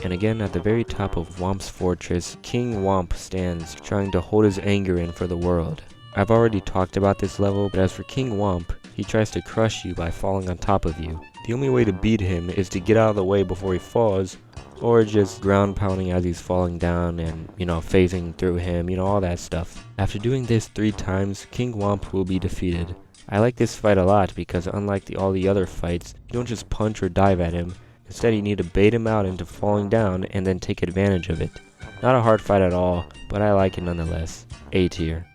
And again, at the very top of Whomp's fortress, King Whomp stands, trying to hold his anger in for the world. I've already talked about this level, but as for King Whomp, he tries to crush you by falling on top of you. The only way to beat him is to get out of the way before he falls, or just ground pounding as he's falling down and, phasing through him, all that stuff. After doing this 3 times, King Whomp will be defeated. I like this fight a lot because unlike all the other fights, you don't just punch or dive at him. Instead, you need to bait him out into falling down and then take advantage of it. Not a hard fight at all, but I like it nonetheless. A tier.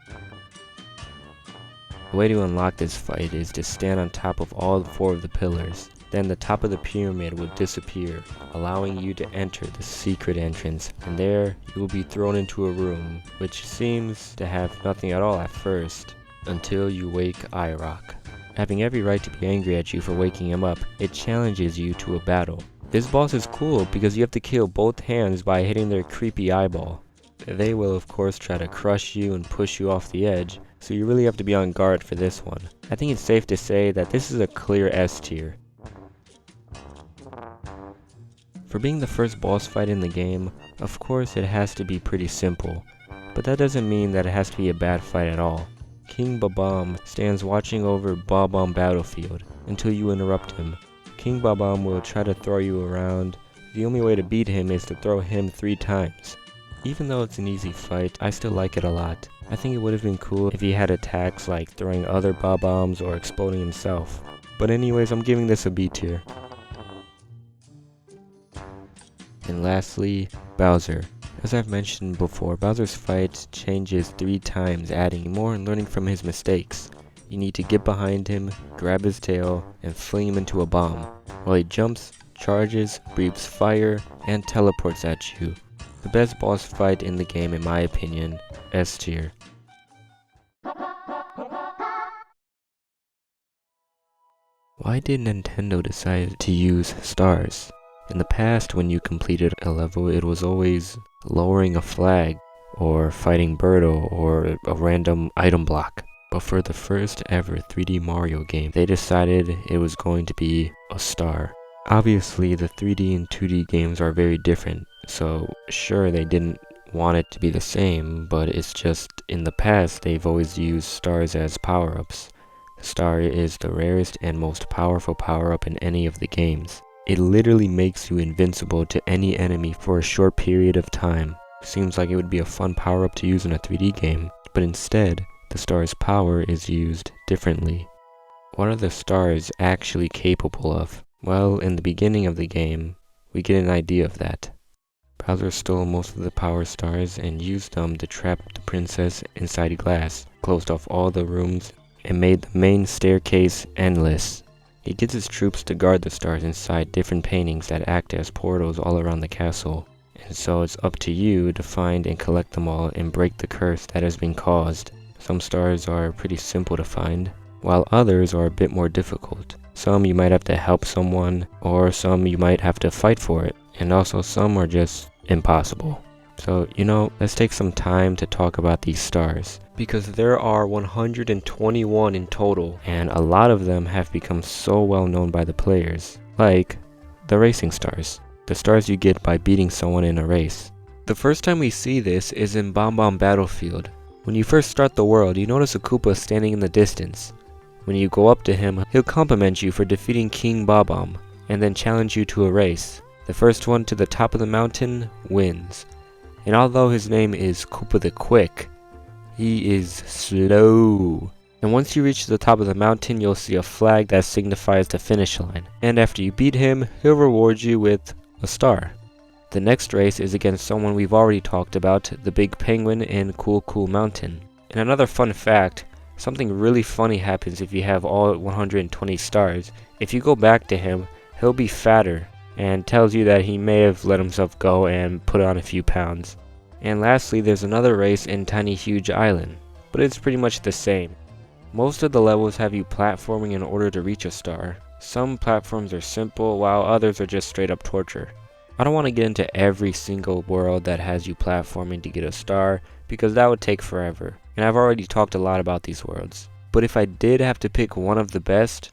The way to unlock this fight is to stand on top of all 4 of the pillars. Then the top of the pyramid will disappear, allowing you to enter the secret entrance, and there you will be thrown into a room, which seems to have nothing at all at first, until you wake IROC. Having every right to be angry at you for waking him up, it challenges you to a battle. This boss is cool because you have to kill both hands by hitting their creepy eyeball. They will of course try to crush you and push you off the edge, so you really have to be on guard for this one. I think it's safe to say that this is a clear S tier. For being the first boss fight in the game, of course it has to be pretty simple, but that doesn't mean that it has to be a bad fight at all. King Babam stands watching over Bob-omb Battlefield until you interrupt him. King Babam will try to throw you around. The only way to beat him is to throw him 3 times. Even though it's an easy fight, I still like it a lot. I think it would have been cool if he had attacks like throwing other Bob-ombs or exploding himself. But anyways, I'm giving this a B tier. And lastly, Bowser. As I've mentioned before, Bowser's fight changes 3 times, adding more and learning from his mistakes. You need to get behind him, grab his tail, and fling him into a bomb, while he jumps, charges, breathes fire, and teleports at you. The best boss fight in the game in my opinion, S tier. Why did Nintendo decide to use stars? In the past, when you completed a level, it was always lowering a flag, or fighting Birdo, or a random item block. But for the first ever 3D Mario game, they decided it was going to be a star. Obviously, the 3D and 2D games are very different, so sure, they didn't want it to be the same, but it's just in the past, they've always used stars as power-ups. The star is the rarest and most powerful power-up in any of the games. It literally makes you invincible to any enemy for a short period of time. Seems like it would be a fun power-up to use in a 3D game, but instead, the star's power is used differently. What are the stars actually capable of? Well, in the beginning of the game, we get an idea of that. Bowser stole most of the power stars and used them to trap the princess inside glass, closed off all the rooms, and made the main staircase endless. He gets his troops to guard the stars inside different paintings that act as portals all around the castle. And so it's up to you to find and collect them all and break the curse that has been caused. Some stars are pretty simple to find, while others are a bit more difficult. Some you might have to help someone, or some you might have to fight for it, and also some are just impossible. So, let's take some time to talk about these stars, because there are 121 in total, and a lot of them have become so well known by the players, like the racing stars, the stars you get by beating someone in a race. The first time we see this is in Bomb Bomb Battlefield. When you first start the world, you notice a Koopa standing in the distance. When you go up to him, he'll compliment you for defeating King Bob-omb, and then challenge you to a race. The first one to the top of the mountain wins. And although his name is Koopa the Quick, he is slow. And once you reach the top of the mountain, you'll see a flag that signifies the finish line. And after you beat him, he'll reward you with a star. The next race is against someone we've already talked about, the Big Penguin in Cool Cool Mountain. And another fun fact, something really funny happens if you have all 120 stars. If you go back to him, he'll be fatter, and tells you that he may have let himself go and put on a few pounds. And lastly, there's another race in Tiny Huge Island, but it's pretty much the same. Most of the levels have you platforming in order to reach a star. Some platforms are simple, while others are just straight up torture. I don't want to get into every single world that has you platforming to get a star, because that would take forever, and I've already talked a lot about these worlds. But if I did have to pick one of the best,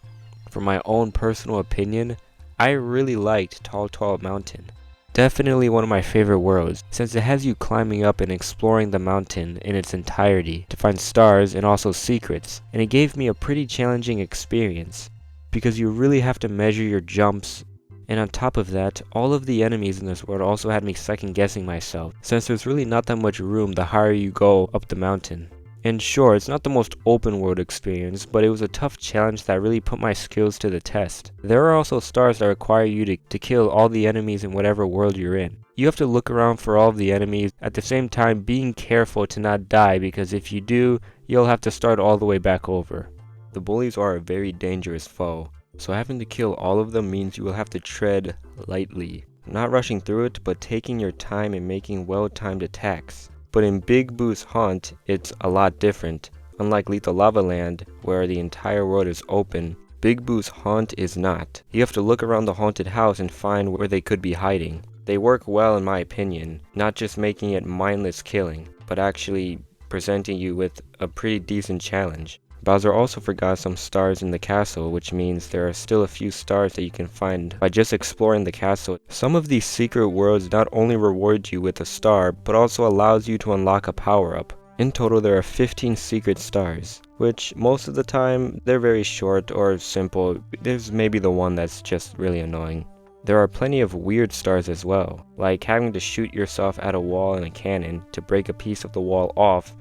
for my own personal opinion, I really liked Tall Tall Mountain. Definitely one of my favorite worlds, since it has you climbing up and exploring the mountain in its entirety to find stars and also secrets, and it gave me a pretty challenging experience, because you really have to measure your jumps. And on top of that, all of the enemies in this world also had me second guessing myself, since there's really not that much room the higher you go up the mountain. And sure, it's not the most open world experience, but it was a tough challenge that really put my skills to the test. There are also stars that require you to kill all the enemies in whatever world you're in. You have to look around for all of the enemies, at the same time being careful to not die, because if you do, you'll have to start all the way back over. The bullies are a very dangerous foe, so having to kill all of them means you will have to tread lightly, not rushing through it, but taking your time and making well-timed attacks. But in Big Boo's Haunt, it's a lot different. Unlike Lethal Lava Land, where the entire world is open, Big Boo's Haunt is not. You have to look around the haunted house and find where they could be hiding. They work well in my opinion, not just making it mindless killing, but actually presenting you with a pretty decent challenge. Bowser also forgot some stars in the castle, which means there are still a few stars that you can find by just exploring the castle. Some of these secret worlds not only reward you with a star, but also allows you to unlock a power-up. In total, there are 15 secret stars, which most of the time, they're very short or simple. There's maybe the one that's just really annoying. There are plenty of weird stars as well, like having to shoot yourself at a wall in a cannon to break a piece of the wall off.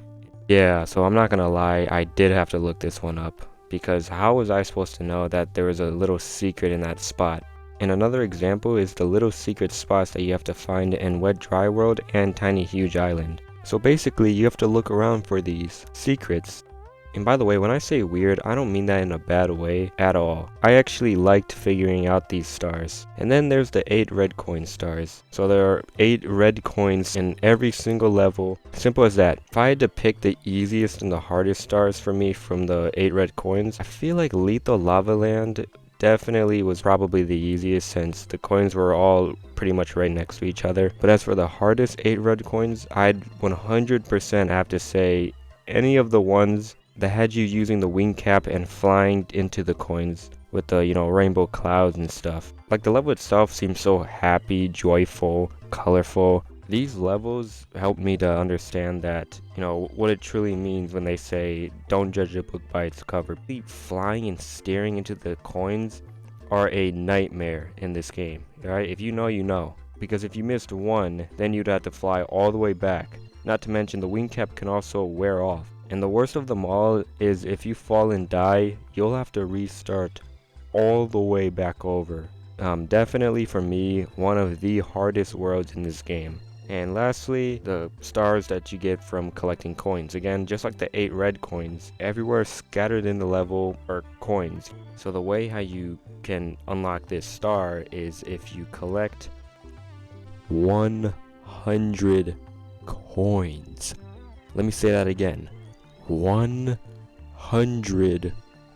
Yeah, so I'm not gonna lie, I did have to look this one up, because how was I supposed to know that there was a little secret in that spot? And another example is the little secret spots that you have to find in Wet Dry World and Tiny Huge Island. So basically, you have to look around for these secrets. And by the way, when I say weird, I don't mean that in a bad way at all. I actually liked figuring out these stars. And then there's the 8 red coin stars. So there are 8 red coins in every single level. Simple as that. If I had to pick the easiest and the hardest stars for me from the 8 red coins, I feel like Lethal Lava Land definitely was probably the easiest since the coins were all pretty much right next to each other. But as for the hardest 8 red coins, I'd 100% have to say any of the ones that had you using the wing cap and flying into the coins with the, rainbow clouds and stuff. Like, the level itself seems so happy, joyful, colorful. These levels helped me to understand that, what it truly means when they say, don't judge a book by its cover. Flying and staring into the coins are a nightmare in this game, alright? If you know, you know. Because if you missed one, then you'd have to fly all the way back. Not to mention, the wing cap can also wear off. And the worst of them all is if you fall and die, you'll have to restart all the way back over. Definitely for me, one of the hardest worlds in this game. And lastly, the stars that you get from collecting coins. Again, just like the 8 red coins, everywhere scattered in the level are coins. So the way how you can unlock this star is if you collect 100 coins. Let me say that again. 100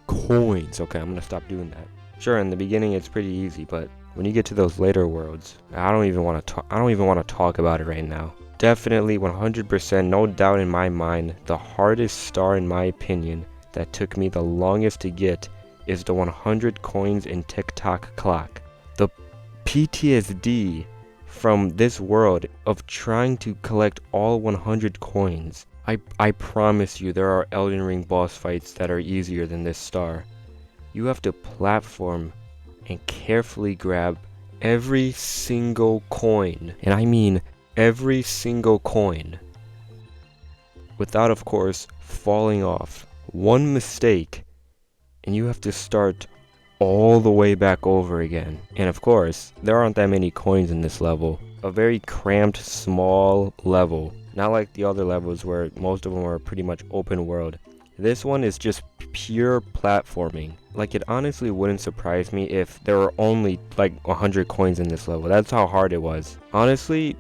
coins. Okay, I'm gonna stop doing that. Sure, in the beginning it's pretty easy, but when you get to those later worlds, I don't even want to talk about it right now. Definitely 100%, no doubt in my mind, the hardest star in my opinion that took me the longest to get is the 100 coins in TikTok clock. The PTSD from this world of trying to collect all 100 coins. I promise you there are Elden Ring boss fights that are easier than this star. You have to platform and carefully grab every single coin, and I mean every single coin, without of course falling off. One mistake and you have to start all the way back over again. And of course, there aren't that many coins in this level. A very cramped, small level. Not like the other levels where most of them are pretty much open world. This one is just pure platforming. Like, it honestly wouldn't surprise me if there were only like 100 coins in this level. That's how hard it was. Honestly,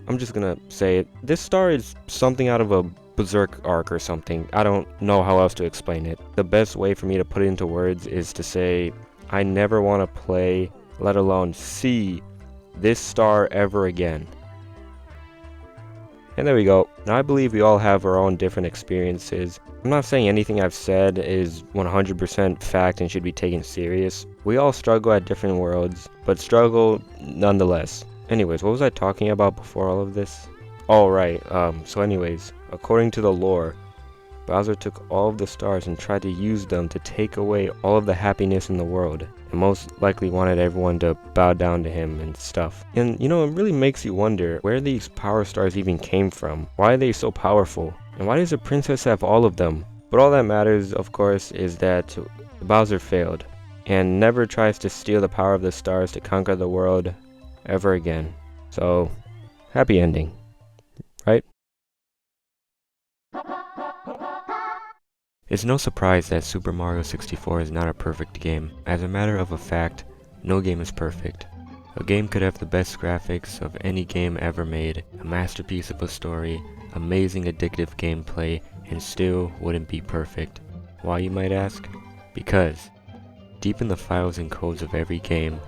I'm just gonna say it. This star is something out of a Berserk arc or something. I don't know how else to explain it. The best way for me to put it into words is to say I never want to play, let alone see, this star ever again. And there we go. Now I believe we all have our own different experiences. I'm not saying anything I've said is 100% fact and should be taken serious. We all struggle at different worlds, but struggle nonetheless. Anyways, what was I talking about before all of this? Oh right, so anyways, according to the lore, Bowser took all of the stars and tried to use them to take away all of the happiness in the world, and most likely wanted everyone to bow down to him and stuff. And it really makes you wonder where these power stars even came from. Why are they so powerful? And why does the princess have all of them? But all that matters, of course, is that Bowser failed, and never tries to steal the power of the stars to conquer the world ever again. So, happy ending, right? It's no surprise that Super Mario 64 is not a perfect game. As a matter of fact, no game is perfect. A game could have the best graphics of any game ever made, a masterpiece of a story, amazing addictive gameplay, and still wouldn't be perfect. Why, you might ask? Because deep in the files and codes of every game,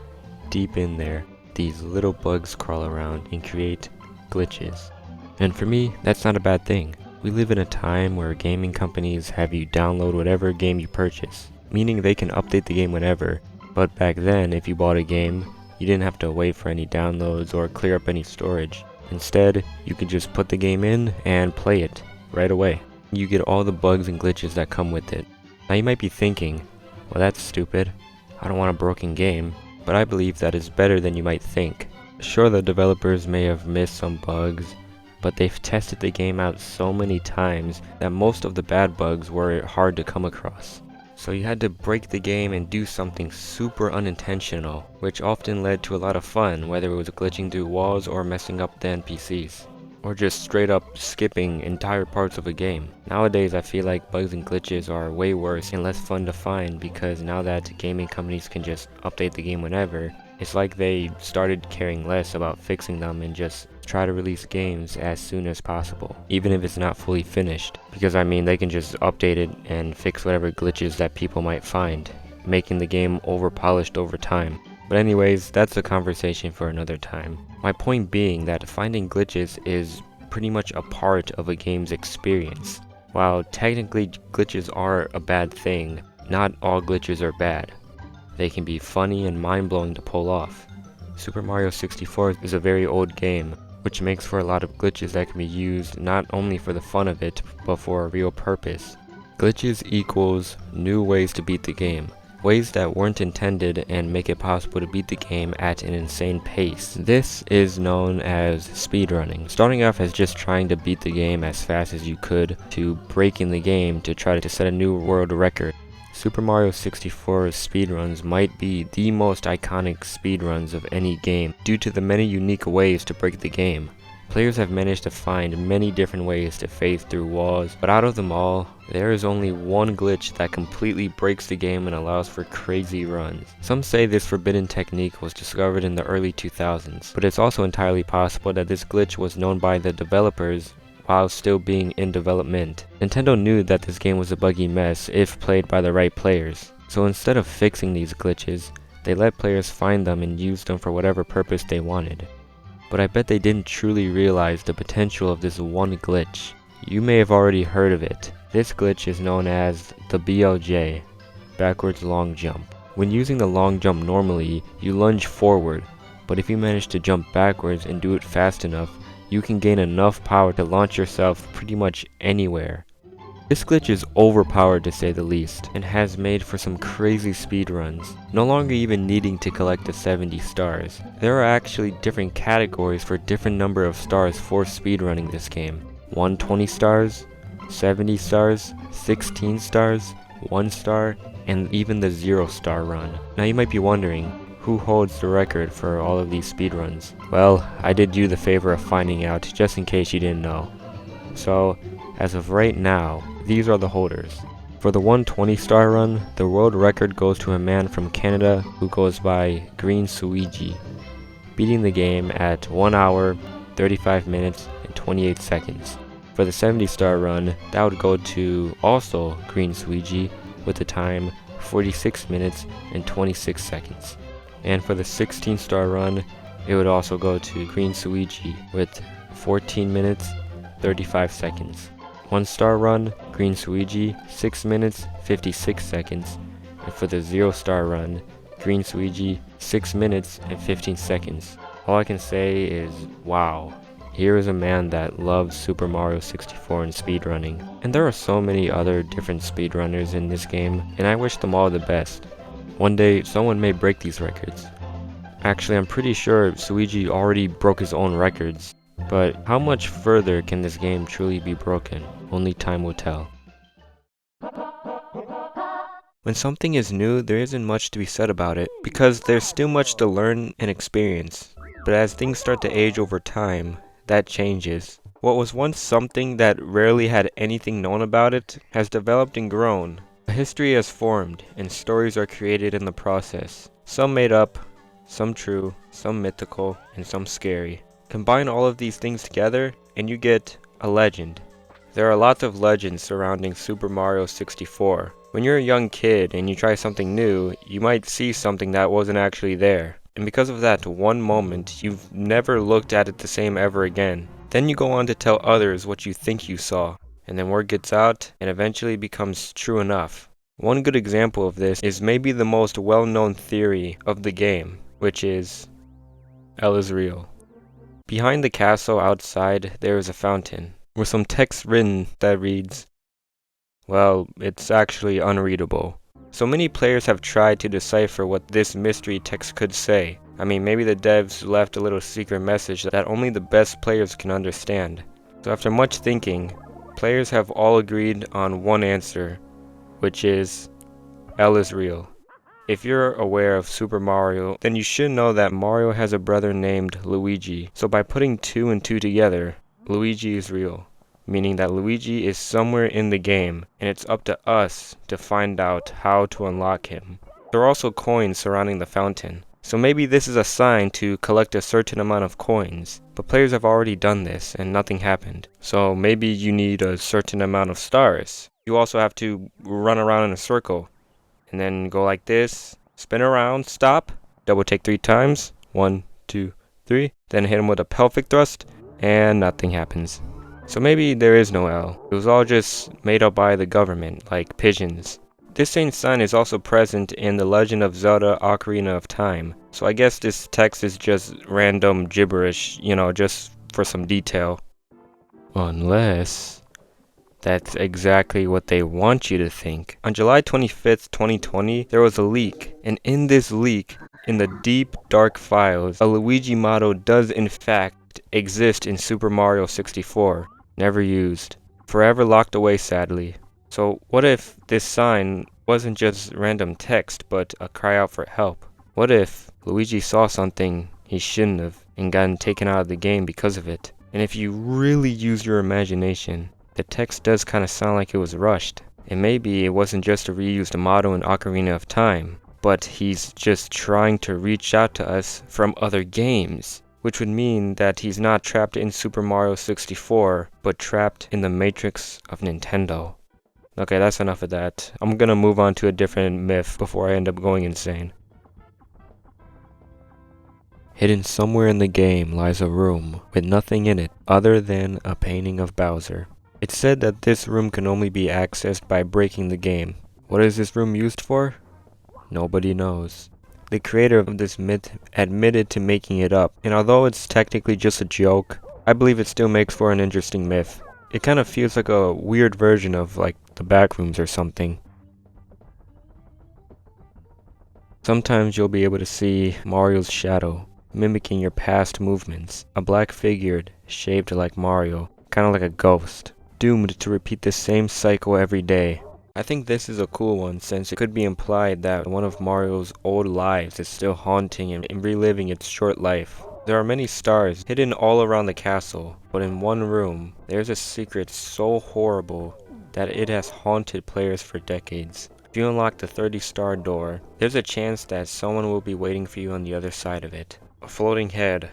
deep in there, these little bugs crawl around and create glitches. And for me, that's not a bad thing. We live in a time where gaming companies have you download whatever game you purchase, meaning they can update the game whenever. But back then, if you bought a game, you didn't have to wait for any downloads or clear up any storage. Instead, you could just put the game in and play it right away. You get all the bugs and glitches that come with it. Now you might be thinking, well, that's stupid. I don't want a broken game. But I believe that is better than you might think. Sure, the developers may have missed some bugs, but they've tested the game out so many times that most of the bad bugs were hard to come across. So you had to break the game and do something super unintentional, which often led to a lot of fun, whether it was glitching through walls or messing up the NPCs, or just straight up skipping entire parts of a game. Nowadays I feel like bugs and glitches are way worse and less fun to find, because now that gaming companies can just update the game whenever, it's like they started caring less about fixing them and just try to release games as soon as possible, even if it's not fully finished. Because they can just update it and fix whatever glitches that people might find. making the game overpolished over time. But anyways, that's a conversation for another time. My point being that finding glitches is pretty much a part of a game's experience. While technically glitches are a bad thing, not all glitches are bad. They can be funny and mind-blowing to pull off. Super Mario 64 is a very old game, which makes for a lot of glitches that can be used not only for the fun of it, but for a real purpose. Glitches equals new ways to beat the game. Ways that weren't intended and make it possible to beat the game at an insane pace. This is known as speedrunning. Starting off as just trying to beat the game as fast as you could, to breaking the game to try to set a new world record. Super Mario 64's speedruns might be the most iconic speedruns of any game due to the many unique ways to break the game. Players have managed to find many different ways to phase through walls, but out of them all, there is only one glitch that completely breaks the game and allows for crazy runs. Some say this forbidden technique was discovered in the early 2000s, but it's also entirely possible that this glitch was known by the developers while still being in development. Nintendo knew that this game was a buggy mess if played by the right players. So instead of fixing these glitches, they let players find them and use them for whatever purpose they wanted. But I bet they didn't truly realize the potential of this one glitch. You may have already heard of it. This glitch is known as the BLJ, backwards long jump. When using the long jump normally, you lunge forward, but if you manage to jump backwards and do it fast enough, you can gain enough power to launch yourself pretty much anywhere. This glitch is overpowered to say the least, and has made for some crazy speedruns, no longer even needing to collect the 70 stars. There are actually different categories for different number of stars for speedrunning this game. 120 stars, 70 stars, 16 stars, 1 star, and even the 0 star run. Now you might be wondering, who holds the record for all of these speedruns? Well, I did you the favor of finding out just in case you didn't know. So, as of right now, these are the holders. For the 120 star run, the world record goes to a man from Canada who goes by Green Suigi, beating the game at 1 hour, 35 minutes, and 28 seconds. For the 70 star run, that would go to also Green Suigi with the time 46 minutes and 26 seconds. And for the 16 star run, it would also go to Green Suigi with 14 minutes, 35 seconds. 1 star run, Green Suigi, 6 minutes, 56 seconds. And for the 0 star run, Green Suigi, 6 minutes and 15 seconds. All I can say is, wow. Here is a man that loves Super Mario 64 and speedrunning. And there are so many other different speedrunners in this game, and I wish them all the best. One day, someone may break these records. Actually, I'm pretty sure Suigi already broke his own records. But how much further can this game truly be broken? Only time will tell. When something is new, there isn't much to be said about it, because there's still much to learn and experience. But as things start to age over time, that changes. What was once something that rarely had anything known about it has developed and grown. A history has formed, and stories are created in the process. Some made up, some true, some mythical, and some scary. Combine all of these things together, and you get a legend. There are lots of legends surrounding Super Mario 64. When you're a young kid and you try something new, you might see something that wasn't actually there. And because of that one moment, you've never looked at it the same ever again. Then you go on to tell others what you think you saw. And then word gets out and eventually becomes true enough. One good example of this is maybe the most well-known theory of the game, which is L is real. Behind the castle outside there is a fountain, with some text written that reads, well, it's actually unreadable. So many players have tried to decipher what this mystery text could say. I mean, maybe the devs left a little secret message that only the best players can understand. So after much thinking, players have all agreed on one answer, which is L is real. If you're aware of Super Mario, then you should know that Mario has a brother named Luigi. So by putting 2 and 2 together, Luigi is real, meaning that Luigi is somewhere in the game, and it's up to us to find out how to unlock him. There are also coins surrounding the fountain. So maybe this is a sign to collect a certain amount of coins, but players have already done this and nothing happened. So maybe you need a certain amount of stars. You also have to run around in a circle, and then go like this, spin around, stop, double take 3 times, 1, 2, 3, then hit him with a pelvic thrust, and nothing happens. So maybe there is no L. It was all just made up by the government, like pigeons. This same sign is also present in The Legend of Zelda Ocarina of Time, so I guess this text is just random gibberish, just for some detail. Unless that's exactly what they want you to think. On July 25th, 2020, there was a leak, and in this leak, in the deep, dark files, a Luigi model does in fact exist in Super Mario 64, never used, forever locked away sadly. So what if this sign wasn't just random text, but a cry out for help? What if Luigi saw something he shouldn't have and gotten taken out of the game because of it? And if you really use your imagination, the text does kind of sound like it was rushed. And maybe it wasn't just a reused model in Ocarina of Time, but he's just trying to reach out to us from other games, which would mean that he's not trapped in Super Mario 64, but trapped in the matrix of Nintendo. Okay, that's enough of that. I'm gonna move on to a different myth before I end up going insane. Hidden somewhere in the game lies a room with nothing in it other than a painting of Bowser. It's said that this room can only be accessed by breaking the game. What is this room used for? Nobody knows. The creator of this myth admitted to making it up, and although it's technically just a joke, I believe it still makes for an interesting myth. It kind of feels like a weird version of like the Backrooms or something. Sometimes you'll be able to see Mario's shadow, mimicking your past movements. A black figure shaped like Mario, kind of like a ghost, doomed to repeat the same cycle every day. I think this is a cool one since it could be implied that one of Mario's old lives is still haunting him and reliving its short life. There are many stars hidden all around the castle, but in one room, there's a secret so horrible that it has haunted players for decades. If you unlock the 30-star door, there's a chance that someone will be waiting for you on the other side of it. A floating head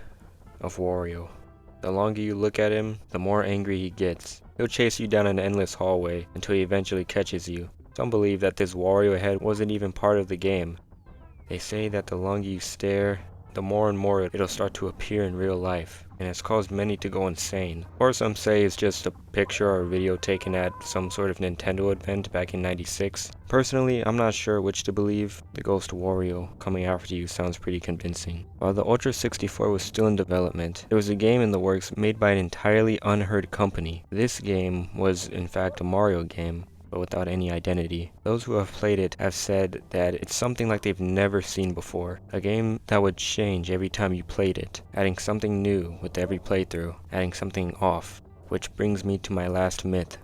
of Wario. The longer you look at him, the more angry he gets. He'll chase you down an endless hallway until he eventually catches you. Some believe that this Wario head wasn't even part of the game. They say that the longer you stare, the more and more it'll start to appear in real life, and it's caused many to go insane. Or some say it's just a picture or a video taken at some sort of Nintendo event back in '96. Personally, I'm not sure which to believe. The Ghost Wario coming after you sounds pretty convincing. While the Ultra 64 was still in development, there was a game in the works made by an entirely unheard company. This game was in fact a Mario game, but without any identity. Those who have played it have said that it's something like they've never seen before. A game that would change every time you played it, adding something new with every playthrough, adding something off. Which brings me to my last myth.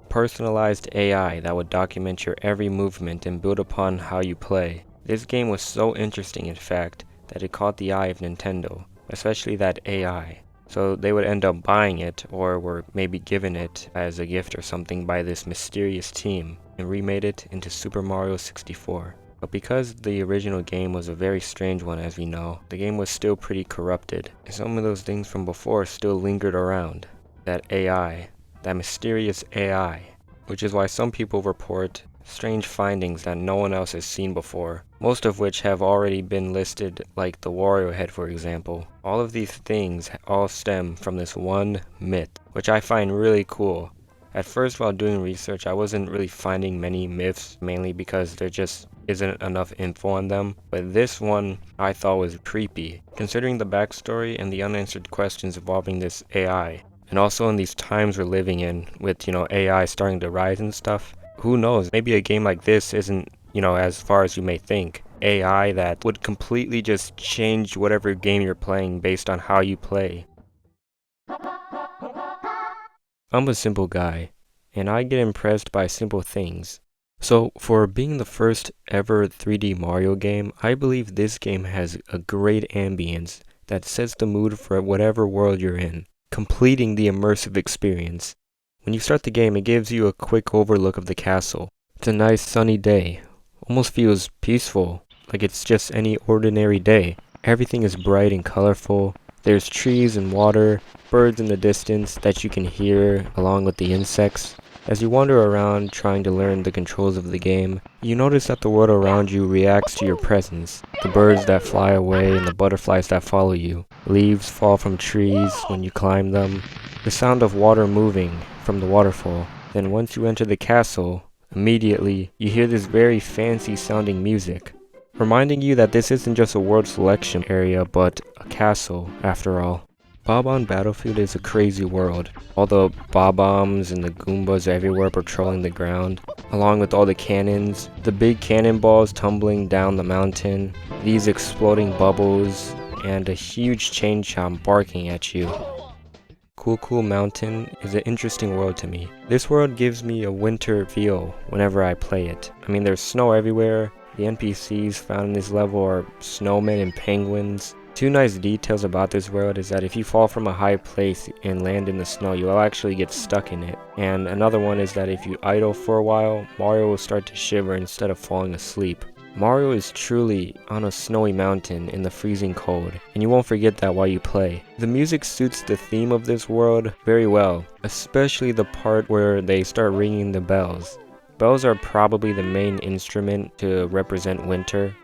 Personalized AI that would document your every movement and build upon how you play. This game was so interesting in fact that it caught the eye of Nintendo, especially that AI. So they would end up buying it, or were maybe given it as a gift or something by this mysterious team, and remade it into Super Mario 64. But because the original game was a very strange one as we know, the game was still pretty corrupted, and some of those things from before still lingered around. That AI, that mysterious AI, which is why some people report strange findings that no one else has seen before, most of which have already been listed, like the Wario head for example. All of these things all stem from this one myth, which I find really cool. At first while doing research I wasn't really finding many myths, mainly because there just isn't enough info on them, but this one I thought was creepy, considering the backstory and the unanswered questions involving this AI. And also in these times we're living in, with AI starting to rise and stuff, who knows, maybe a game like this isn't, as far as you may think. AI that would completely just change whatever game you're playing based on how you play. I'm a simple guy, and I get impressed by simple things. So, for being the first ever 3D Mario game, I believe this game has a great ambience that sets the mood for whatever world you're in, completing the immersive experience. When you start the game, it gives you a quick overlook of the castle. It's a nice sunny day. Almost feels peaceful, like it's just any ordinary day. Everything is bright and colorful. There's trees and water, birds in the distance that you can hear along with the insects. As you wander around trying to learn the controls of the game, you notice that the world around you reacts to your presence. The birds that fly away and the butterflies that follow you. Leaves fall from trees when you climb them. The sound of water moving from the waterfall. Then once you enter the castle, immediately you hear this very fancy sounding music, reminding you that this isn't just a world selection area but a castle after all. Bob-omb Battlefield is a crazy world. All the Bob-ombs and the Goombas everywhere patrolling the ground, along with all the cannons, the big cannonballs tumbling down the mountain, these exploding bubbles, and a huge chain chomp barking at you. Cool Mountain is an interesting world to me. This world gives me a winter feel whenever I play it. I mean, there's snow everywhere. The NPCs found in this level are snowmen and penguins. Two nice details about this world is that if you fall from a high place and land in the snow, you'll actually get stuck in it. And another one is that if you idle for a while, Mario will start to shiver instead of falling asleep. Mario is truly on a snowy mountain in the freezing cold, and you won't forget that while you play. The music suits the theme of this world very well, especially the part where they start ringing the bells. Bells are probably the main instrument to represent winter.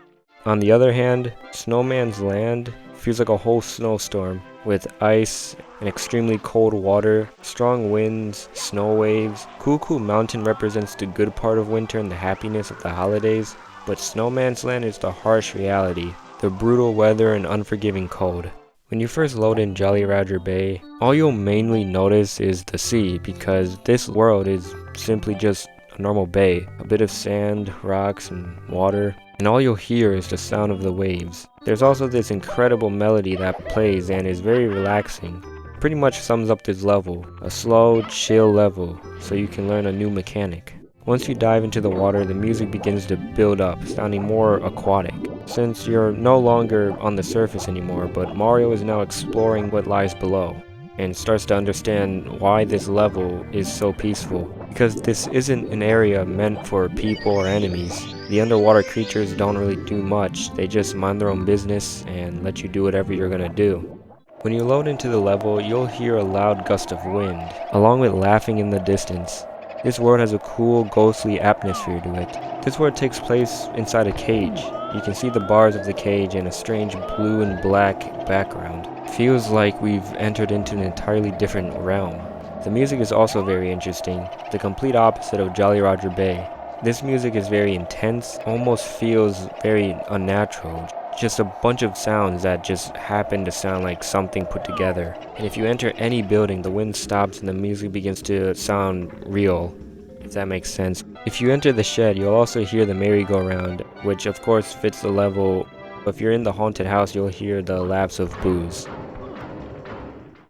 On the other hand, Snowman's Land feels like a whole snowstorm, with ice and extremely cold water, strong winds, snow waves. Cool Mountain represents the good part of winter and the happiness of the holidays, but Snowman's Land is the harsh reality, the brutal weather and unforgiving cold. When you first load in Jolly Roger Bay, all you'll mainly notice is the sea, because this world is simply just a normal bay, a bit of sand, rocks, and water, and all you'll hear is the sound of the waves. There's also this incredible melody that plays and is very relaxing. Pretty much sums up this level, a slow, chill level, so you can learn a new mechanic. Once you dive into the water, the music begins to build up, sounding more aquatic, since you're no longer on the surface anymore, but Mario is now exploring what lies below, and starts to understand why this level is so peaceful. Because this isn't an area meant for people or enemies. The underwater creatures don't really do much, they just mind their own business and let you do whatever you're gonna do. When you load into the level, you'll hear a loud gust of wind, along with laughing in the distance. This world has a cool, ghostly atmosphere to it. This world takes place inside a cage. You can see the bars of the cage and a strange blue and black background. Feels like we've entered into an entirely different realm. The music is also very interesting, the complete opposite of Jolly Roger Bay. This music is very intense, almost feels very unnatural. Just a bunch of sounds that just happen to sound like something put together. And if you enter any building, the wind stops and the music begins to sound real, if that makes sense. If you enter the shed, you'll also hear the merry-go-round, which of course fits the level. If you're in the haunted house, you'll hear the laughs of booze.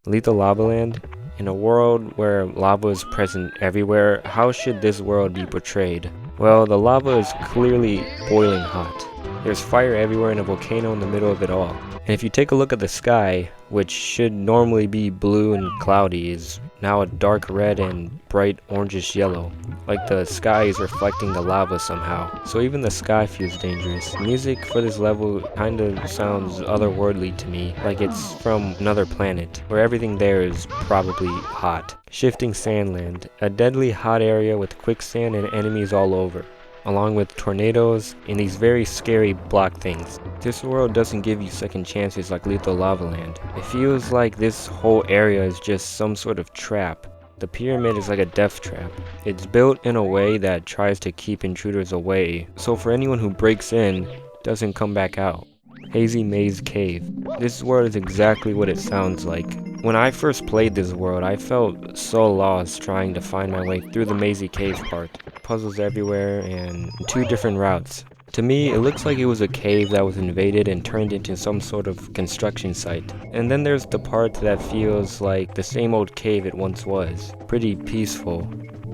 Lethal Lava Land? In a world where lava is present everywhere, how should this world be portrayed? Well, the lava is clearly boiling hot. There's fire everywhere and a volcano in the middle of it all. And if you take a look at the sky, which should normally be blue and cloudy, is now a dark red and bright orangish yellow. Like the sky is reflecting the lava somehow. So even the sky feels dangerous. Music for this level kinda sounds otherworldly to me, like it's from another planet, where everything there is probably hot. Shifting Sandland, a deadly hot area with quicksand and enemies all over, along with tornadoes and these very scary block things. This world doesn't give you second chances like Lethal Lava Land. It feels like this whole area is just some sort of trap. The pyramid is like a death trap. It's built in a way that tries to keep intruders away, so for anyone who breaks in, doesn't come back out. Hazy Maze Cave. This world is exactly what it sounds like. When I first played this world, I felt so lost trying to find my way through the mazy cave part. Puzzles everywhere and 2 different routes. To me, it looks like it was a cave that was invaded and turned into some sort of construction site. And then there's the part that feels like the same old cave it once was. Pretty peaceful,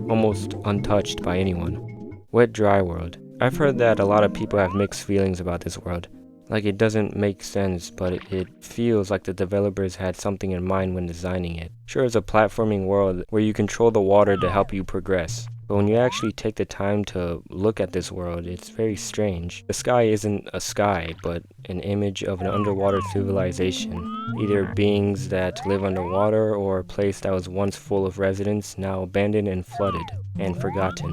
almost untouched by anyone. Wet Dry World. I've heard that a lot of people have mixed feelings about this world. Like it doesn't make sense, but it feels like the developers had something in mind when designing it. Sure, it's a platforming world where you control the water to help you progress. But when you actually take the time to look at this world, it's very strange. The sky isn't a sky, but an image of an underwater civilization. Either beings that live underwater or a place that was once full of residents, now abandoned and flooded and forgotten.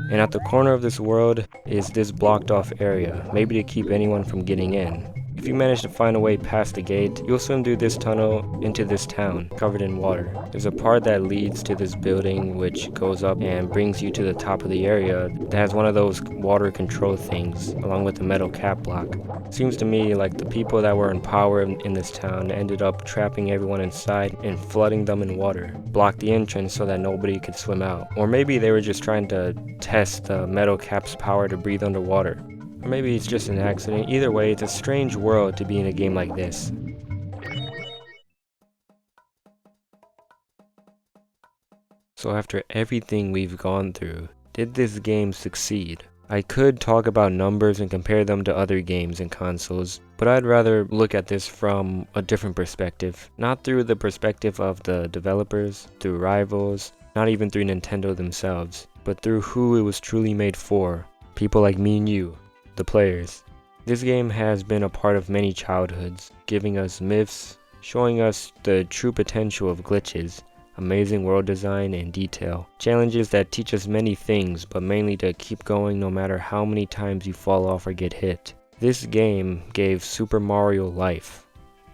And at the corner of this world is this blocked off area, maybe to keep anyone from getting in. If you manage to find a way past the gate, you'll swim through this tunnel into this town, covered in water. There's a part that leads to this building which goes up and brings you to the top of the area that has one of those water control things, along with the metal cap block. Seems to me like the people that were in power in this town ended up trapping everyone inside and flooding them in water, blocked the entrance so that nobody could swim out. Or maybe they were just trying to test the metal cap's power to breathe underwater. Or maybe it's just an accident. Either way, it's a strange world to be in a game like this. So after everything we've gone through, did this game succeed? I could talk about numbers and compare them to other games and consoles, but I'd rather look at this from a different perspective. Not through the perspective of the developers, through rivals, not even through Nintendo themselves, but through who it was truly made for. People like me and you. The players. This game has been a part of many childhoods, giving us myths, showing us the true potential of glitches, amazing world design and detail, challenges that teach us many things, but mainly to keep going no matter how many times you fall off or get hit. This game gave Super Mario life,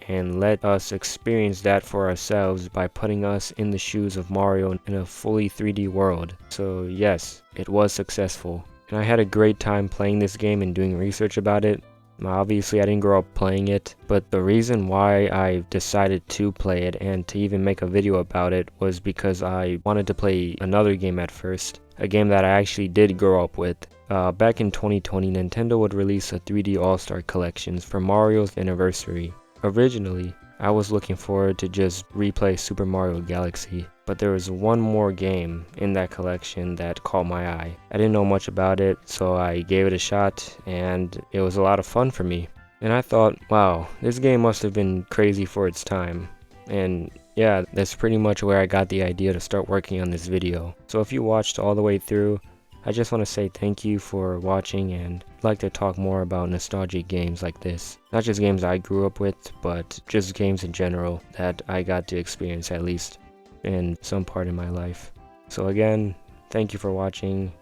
and let us experience that for ourselves by putting us in the shoes of Mario in a fully 3D world. So yes, it was successful. And I had a great time playing this game and doing research about it. Obviously I didn't grow up playing it, but the reason why I decided to play it and to even make a video about it was because I wanted to play another game at first, a game that I actually did grow up with. Back in 2020, Nintendo would release a 3D All-Star Collections for Mario's anniversary. Originally, I was looking forward to just replay Super Mario Galaxy, but there was one more game in that collection that caught my eye. I didn't know much about it, so I gave it a shot, and it was a lot of fun for me. And I thought, wow, this game must have been crazy for its time. And yeah, that's pretty much where I got the idea to start working on this video. So if you watched all the way through, I just want to say thank you for watching, and I'd like to talk more about nostalgic games like this. Not just games I grew up with, but just games in general that I got to experience at least in some part in my life. So again, thank you for watching,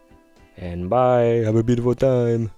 and bye, have a beautiful time.